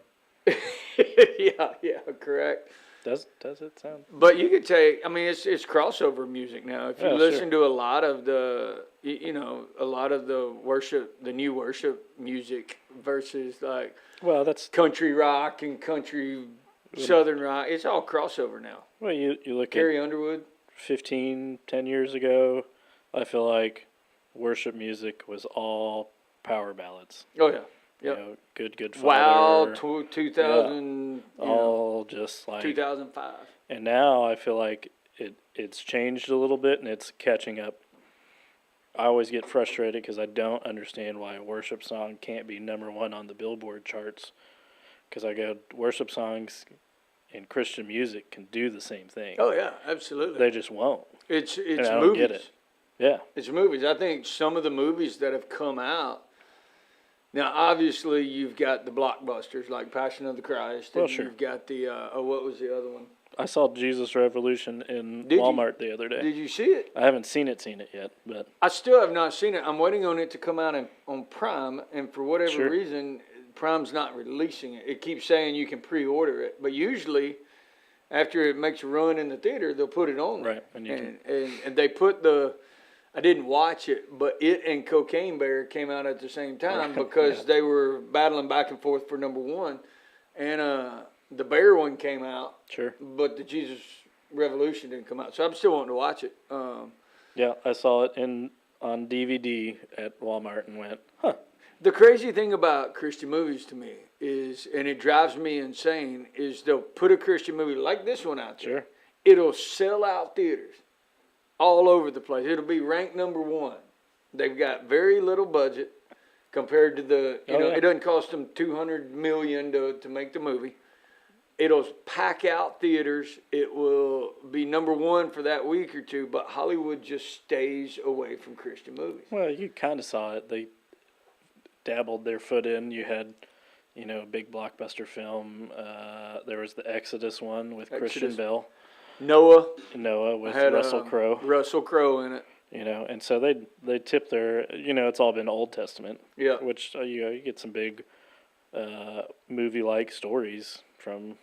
yeah, correct. Does it sound? But you could take, it's crossover music now. If you listen to a lot of the, worship, the new worship music versus that's country rock and country southern rock. It's all crossover now. Well, you look at Carrie Underwood. 10 years ago, I feel like worship music was all power ballads. Oh, yeah. Yep. Good Father. Wow, 2000. All just like 2005. And now I feel like it's changed a little bit and it's catching up. I always get frustrated because I don't understand why a worship song can't be #1 on the Billboard charts. Because I go, worship songs and Christian music can do the same thing. Oh yeah, absolutely. They just won't. It's and I movies. Don't get it. Yeah. It's movies. I think some of the movies that have come out. Now, obviously, you've got the blockbusters like Passion of the Christ. And sure. You've got the, what was the other one? I saw Jesus Revolution in Walmart the other day. Did you see it? I haven't seen it yet, but... I still have not seen it. I'm waiting on it to come out on Prime, and for whatever reason, Prime's not releasing it. It keeps saying you can pre-order it, but usually, after it makes a run in the theater, they'll put it on there. Right. And they put I didn't watch it, but it and Cocaine Bear came out at the same time because they were battling back and forth for number one. And the Bear one came out. Sure. But the Jesus Revolution didn't come out. So I'm still wanting to watch it. Yeah, I saw it on DVD at Walmart and went, huh. The crazy thing about Christian movies to me is, and it drives me insane, is they'll put a Christian movie like this one out there. Sure. It'll sell out theaters all over the place. It'll be ranked number one. They've got very little budget compared to the, it doesn't cost them $200 million to make the movie. It'll pack out theaters. It will be number one for that week or two, but Hollywood just stays away from Christian movies. Well, you kind of saw it. They dabbled their foot in. You had, a big blockbuster film. There was the Exodus one with Christian Bale. Noah with Russell Crowe. Russell Crowe in it. And so they tip their, it's all been Old Testament. Yeah. Which, you get some big movie-like stories from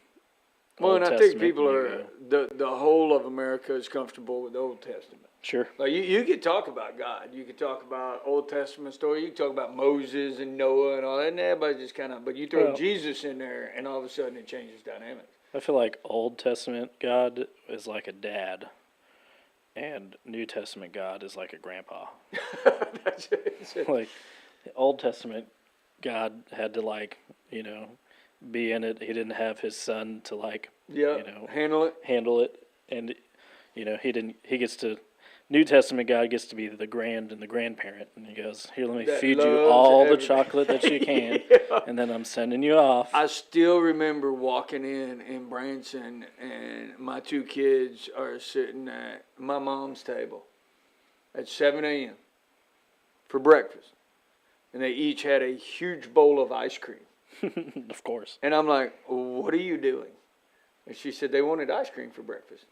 Old Testament. I think people are, the whole of America is comfortable with the Old Testament. Sure. Like you could talk about God. You could talk about Old Testament story. You could talk about Moses and Noah and all that. And everybody just kind of, but you throw Jesus in there and all of a sudden it changes dynamics. I feel like Old Testament God is like a dad, and New Testament God is like a grandpa. That's it. Like, Old Testament God had to be in it. He didn't have his son to handle it, and he gets to. New Testament God gets to be the grandparent, and he goes, "Here, let me feed you all the chocolate that you can, and then I'm sending you off." I still remember walking in Branson, and my two kids are sitting at my mom's table at 7 a.m. for breakfast, and they each had a huge bowl of ice cream. Of course. And I'm like, "What are you doing?" And she said, "They wanted ice cream for breakfast."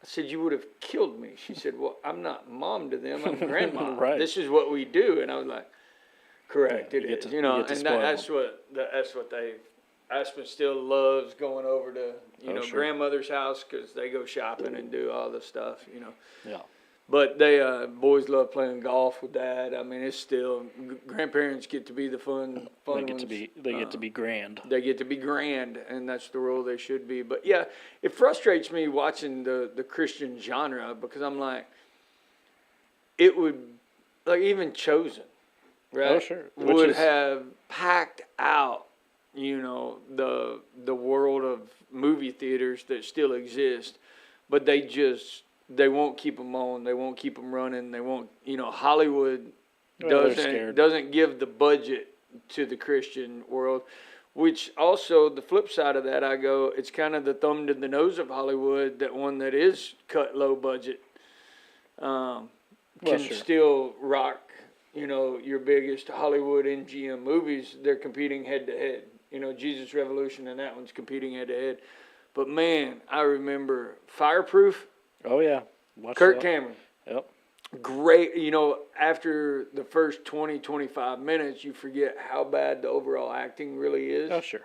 I said, "You would have killed me." She said, "Well, I'm not mom to them. I'm grandma. Right. This is what we do." And I was like, "Correct, it is." That's what Aspen still loves going over to grandmother's house because they go shopping and do all this stuff. Yeah. But they boys love playing golf with Dad. I mean, it's still grandparents get to be the fun They get ones. they get to be grand. They get to be grand, and that's the role they should be. But yeah, it frustrates me watching the Christian genre because I'm like, it would, even Chosen, right? Oh, sure. Would have packed out, the world of movie theaters that still exist, but they won't keep them on. They won't keep them running. They won't, Hollywood doesn't give the budget to the Christian world, which also the flip side of that, it's kind of the thumb to the nose of Hollywood, that one that is cut low budget still rock, your biggest Hollywood MGM movies. They're competing head to head. Jesus Revolution and that one's competing head to head. But man, I remember Fireproof. Oh, yeah. Kirk Cameron. Yep. Great. After the first 20, 25 minutes, you forget how bad the overall acting really is. Oh, sure.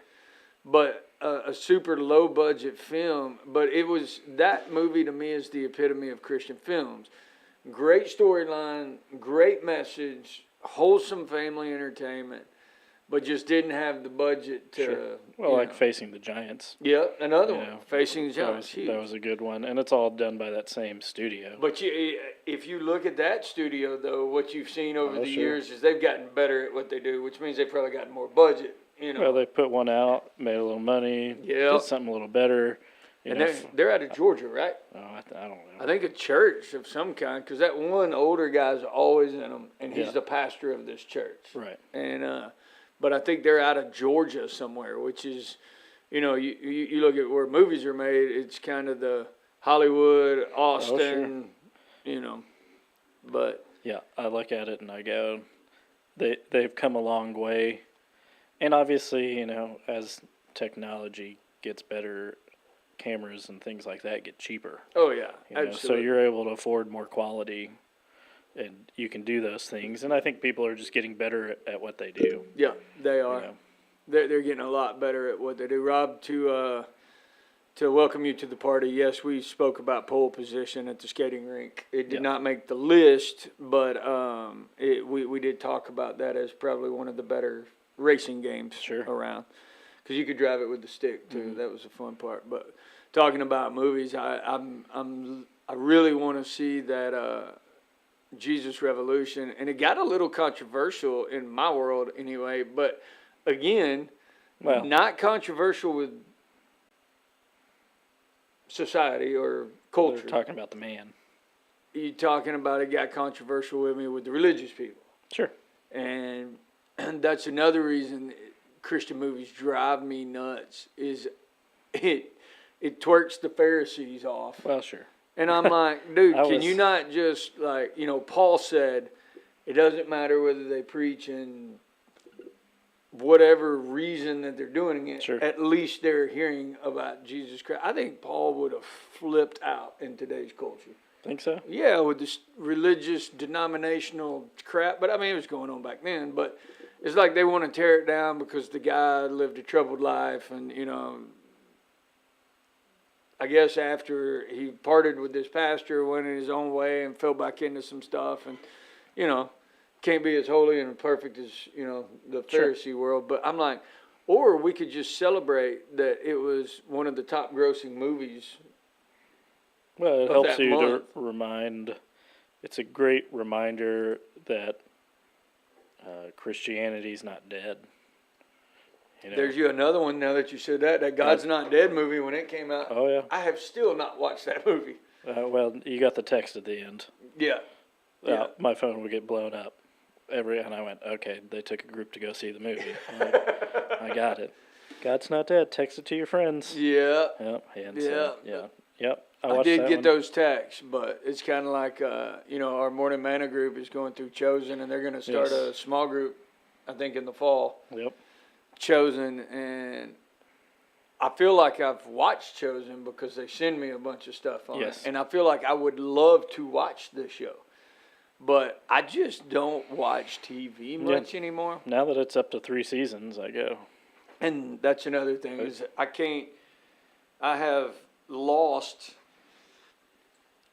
But a super low budget film. But that movie to me is the epitome of Christian films. Great storyline, great message, wholesome family entertainment. But just didn't have the budget to. Sure. Well, Facing the Giants. Yeah, another one. Facing the Giants. That was a good one, and it's all done by that same studio. But if you look at that studio, though, what you've seen over the years is they've gotten better at what they do, which means they've probably gotten more budget. Well, they put one out, made a little money, did something a little better. And they're out of Georgia, right? Oh, I don't know. I think a church of some kind, because that one older guy's always in them, and he's the pastor of this church. Right. And but I think they're out of Georgia somewhere, which is, you look at where movies are made, it's kind of the Hollywood, Austin, but. Yeah, I look at it and I go, they've come a long way. And obviously, as technology gets better, cameras and things like that get cheaper. Oh, yeah, absolutely. So you're able to afford more quality. And you can do those things, and I think people are just getting better at what they do. Yeah, they are. They're getting a lot better at what they do. Rob, to to welcome you to the party. Yes, we spoke about pole position at the skating rink. It did not make the list, but we did talk about that as probably one of the better racing games around. Because you could drive it with the stick too. That was the fun part. But talking about movies, I really want to see that Jesus Revolution, and it got a little controversial in my world anyway. But again, not controversial with society or culture. They're talking about the man. You're talking about it got controversial with me with the religious people. Sure. And that's another reason Christian movies drive me nuts is it twerks the Pharisees off. Well, sure. And I'm like, dude, can you not just like, Paul said, it doesn't matter whether they preach in whatever reason that they're doing it, at least they're hearing about Jesus Christ. I think Paul would have flipped out in today's culture. Think so? Yeah, with this religious, denominational crap. But I mean, it was going on back then. But it's like they want to tear it down because the guy lived a troubled life. And, I guess after he parted with this pastor, went in his own way and fell back into some stuff. And, can't be as holy and perfect as, the Pharisee world. But I'm like, or we could just celebrate that it was one of the top grossing movies. Well, it helps you to remind, it's a great reminder that Christianity's not dead. There's another one now that you said that God's Not Dead movie when it came out. Oh, yeah. I have still not watched that movie. Well, you got the text at the end. Yeah. My phone would get blown up. And I went, okay, they took a group to go see the movie. I got it. God's not dead. Text it to your friends. Yeah. Yep. I did get those texts, but it's kind of like, our Morning Manna group is going through Chosen, and they're going to start a small group, I think, in the fall. Yep. Chosen, and I feel like I've watched Chosen because they send me a bunch of stuff on it. And I feel like I would love to watch this show. But I just don't watch TV much anymore. Now that it's up to 3 seasons, I go. And that's another thing is I have lost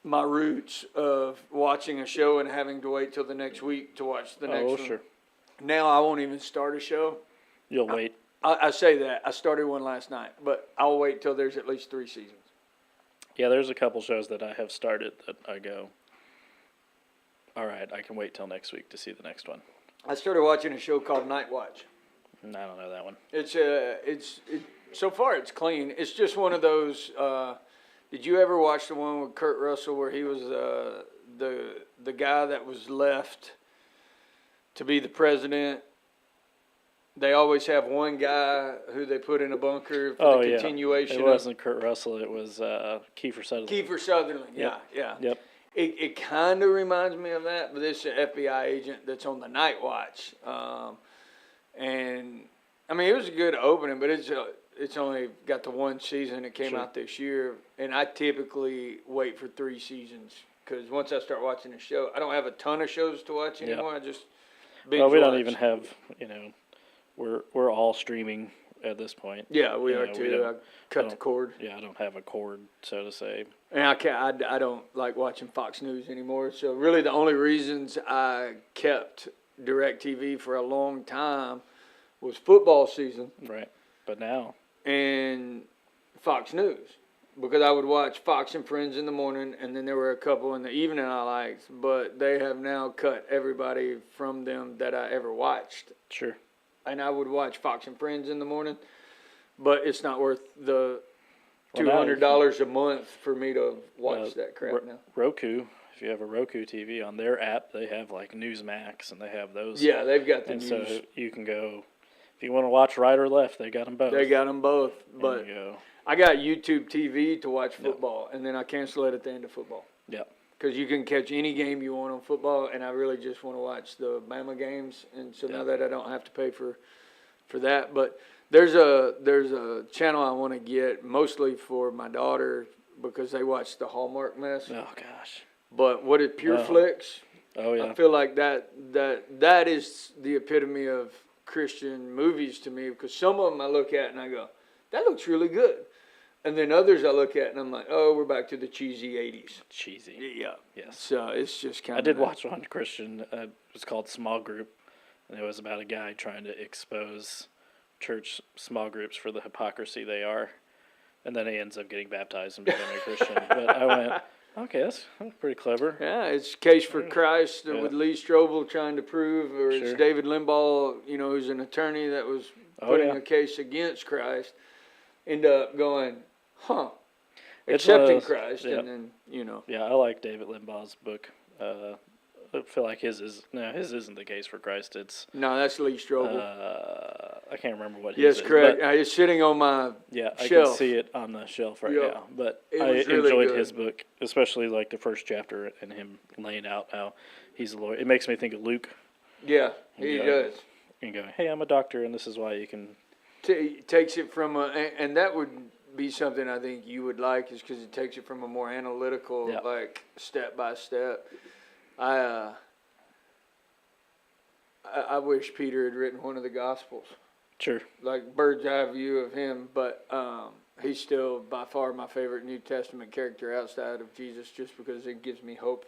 my roots of watching a show and having to wait till the next week to watch the next one. Oh, sure. Now I won't even start a show. You'll wait. I say that. I started one last night, but I'll wait till there's at least 3 seasons. Yeah, there's a couple shows that I have started that I go, all right, I can wait till next week to see the next one. I started watching a show called Night Watch. I don't know that one. It's so far it's clean. It's just one of those. Did you ever watch the one with Kurt Russell where he was the guy that was left to be the president? They always have one guy who they put in a bunker for the continuation. It wasn't Kurt Russell. It was Kiefer Sutherland. Kiefer Sutherland. Yeah. Yep. It kind of reminds me of that, but this is an FBI agent that's on the Night Watch. And, I mean, it was a good opening, but it's only got the 1 season. It came out this year. And I typically wait for 3 seasons because once I start watching a show, I don't have a ton of shows to watch anymore. I just binge watch. We don't even have, we're all streaming at this point. Yeah, we are too. I cut the cord. Yeah, I don't have a cord, so to say. And I don't like watching Fox News anymore. So really the only reasons I kept DirecTV for a long time was football season. Right. But now. And Fox News. Because I would watch Fox and Friends in the morning, and then there were a couple in the evening I liked. But they have now cut everybody from them that I ever watched. Sure. And I would watch Fox and Friends in the morning, but it's not worth the $200 a month for me to watch that crap now. Roku, if you have a Roku TV on their app, they have like Newsmax, and they have those. Yeah, they've got the news. And so you can go, if you want to watch right or left, they got them both. They got them both, but I got YouTube TV to watch football, and then I cancel it at the end of football. Yep. Because you can catch any game you want on football, and I really just want to watch the Bama games. And so now that I don't have to pay for that, but there's a channel I want to get mostly for my daughter because they watch the Hallmark mess. Oh gosh! But what is PureFlix? Oh yeah. I feel like that is the epitome of Christian movies to me because some of them I look at and I go, that looks really good. And then others I look at and I'm like, oh, we're back to the cheesy 80s. Cheesy. Yeah. Yes. So it's just kind I of. did watch one Christian. It was called Small Group, and it was about a guy trying to expose church small groups for the hypocrisy they are, and then he ends up getting baptized and becoming a Christian. But I went, okay, that's pretty clever. Yeah, it's Case for Christ with Lee Strobel trying to prove, or it's David Limbaugh, who's an attorney that was putting a case against Christ, end up going, accepting Christ, and then, Yeah, I like David Limbaugh's book. I feel like his isn't the case for Christ. No, that's Lee Strobel. I can't remember what his Yes, is. correct. It's sitting on my shelf. I can see it on the shelf right now. But I enjoyed his book, especially like the first chapter and him laying out how he's a lawyer. It makes me think of Luke. Yeah, he does. And going, hey, I'm a doctor, and this is why you can. Takes it from and that would be something I think you would like, is because it takes it from a more analytical, like step by step. I wish Peter had written one of the Gospels. Sure. Like bird's eye view of him, but he's still by far my favorite New Testament character outside of Jesus, just because it gives me hope.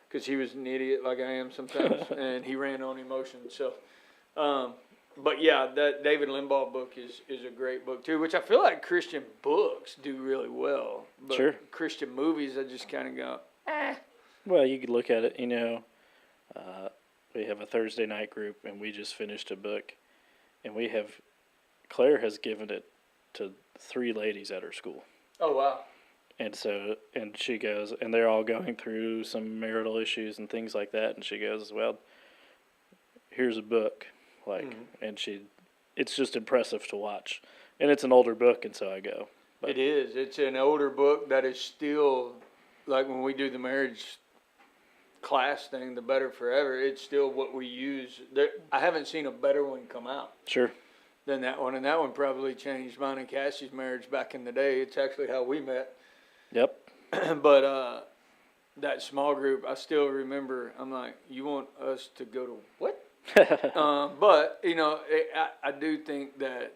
Because he was an idiot like I am sometimes, and he ran on emotion. So, but yeah, that David Limbaugh book is a great book too, which I feel like Christian books do really well. But Christian movies, I just kind of go, Well, you could look at it, we have a Thursday night group, and we just finished a book, and Claire has given it to 3 ladies at her school. Oh, wow. And she goes, and they're all going through some marital issues and things like that, and she goes, well, here's a book, and it's just impressive to watch. And it's an older book, and so I go. But it is. It's an older book that is still, like when we do the marriage class thing, the Better Forever, it's still what we use. I haven't seen a better one come out. Sure. Than that one, and that one probably changed mine and Cassie's marriage back in the day. It's actually how we met. Yep. But that small group, I still remember. I'm like, you want us to go to what? But I do think that,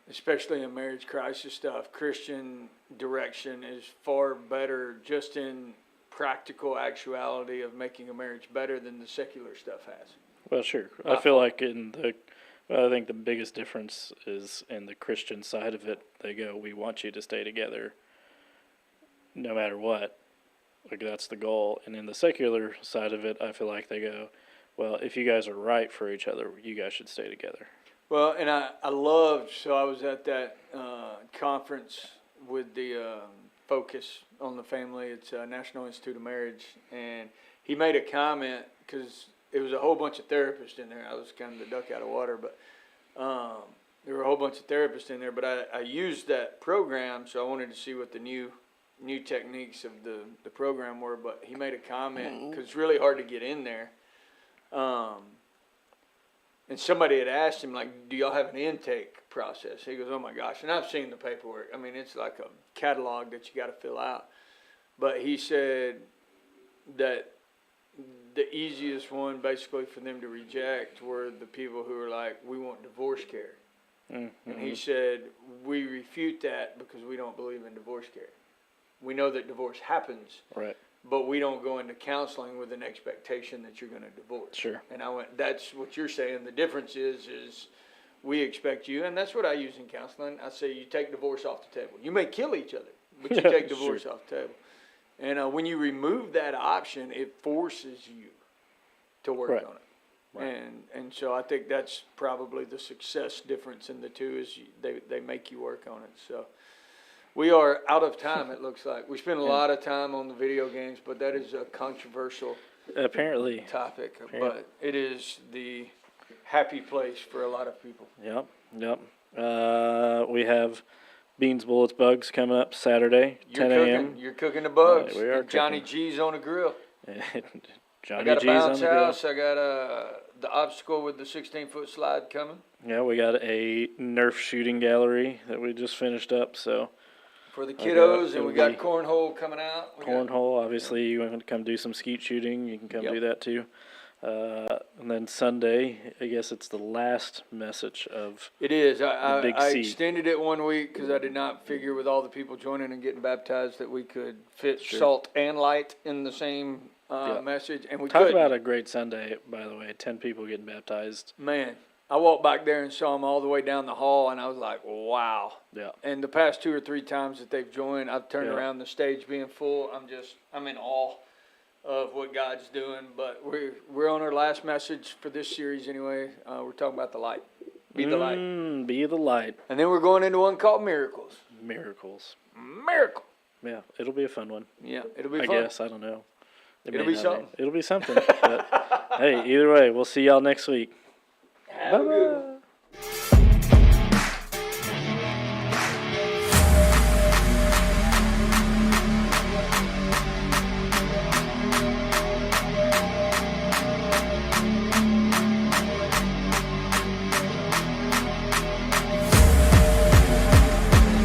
especially in marriage crisis stuff, Christian direction is far better, just in practical actuality of making a marriage better, than the secular stuff has. Well, sure. I feel like I think the biggest difference is in the Christian side of it. They go, we want you to stay together no matter what. Like, that's the goal. And in the secular side of it, I feel like they go, well, if you guys are right for each other, you guys should stay together. Well, and I loved, so I was at that conference with the Focus on the Family. It's National Institute of Marriage. And he made a comment, because it was a whole bunch of therapists in there. I was kind of the duck out of water, but there were a whole bunch of therapists in there. But I used that program, so I wanted to see what the new techniques of the program were. But he made a comment, because it's really hard to get in there. And somebody had asked him, like, do y'all have an intake process? He goes, oh my gosh. And I've seen the paperwork. I mean, it's like a catalog that you got to fill out. But he said that the easiest one basically for them to reject were the people who were like, we want divorce care. Mm-hmm. And he said, we refute that because we don't believe in divorce care. We know that divorce happens. Right. But we don't go into counseling with an expectation that you're going to divorce. Sure. And I went, that's what you're saying. The difference is we expect you, and that's what I use in counseling. I say you take divorce off the table. You may kill each other, but you take divorce sure. off the table. And when you remove that option, it forces you to work right. on it. Right. And so I think that's probably the success difference in the two, is they make you work on it. So we are out of time, it looks like. We spend a lot of time on the video games, but that is a controversial topic. But it is the happy place for a lot of people. Yep. We have Beans, Bullets, Bugs coming up Saturday, 10 a.m. You're cooking the bugs. We are Johnny G's on the grill. Johnny I got G's a bounce on the house. grill. I got the obstacle with the 16-foot slide coming. Yeah, we got a Nerf shooting gallery that we just finished up, so. For the kiddos, and we got cornhole coming out. Cornhole, obviously, you want to come do some skeet shooting, you can come do that too. And then Sunday, I guess it's the last message of It is. the I Big C. extended it 1 week because I did not figure with all the people joining and getting baptized that we could fit Sure. salt and light in the same Yeah. message, and we Talk couldn't. about a great Sunday, by the way. 10 people getting baptized. Man, I walked back there and saw them all the way down the hall, and I was like, wow. Yeah. And the past 2 or 3 times that they've joined, I've turned Yeah. around the stage being full. I'm in awe of what God's doing. But we're on our last message for this series anyway. We're talking about the light. Be the light. Be the light. And then we're going into one called miracles. Miracles. Miracle. Yeah, it'll be a fun one. Yeah, it'll be I fun. guess. I don't know. It'll be something. It'll be something. But, hey, either way, we'll see y'all next week. Have a good one.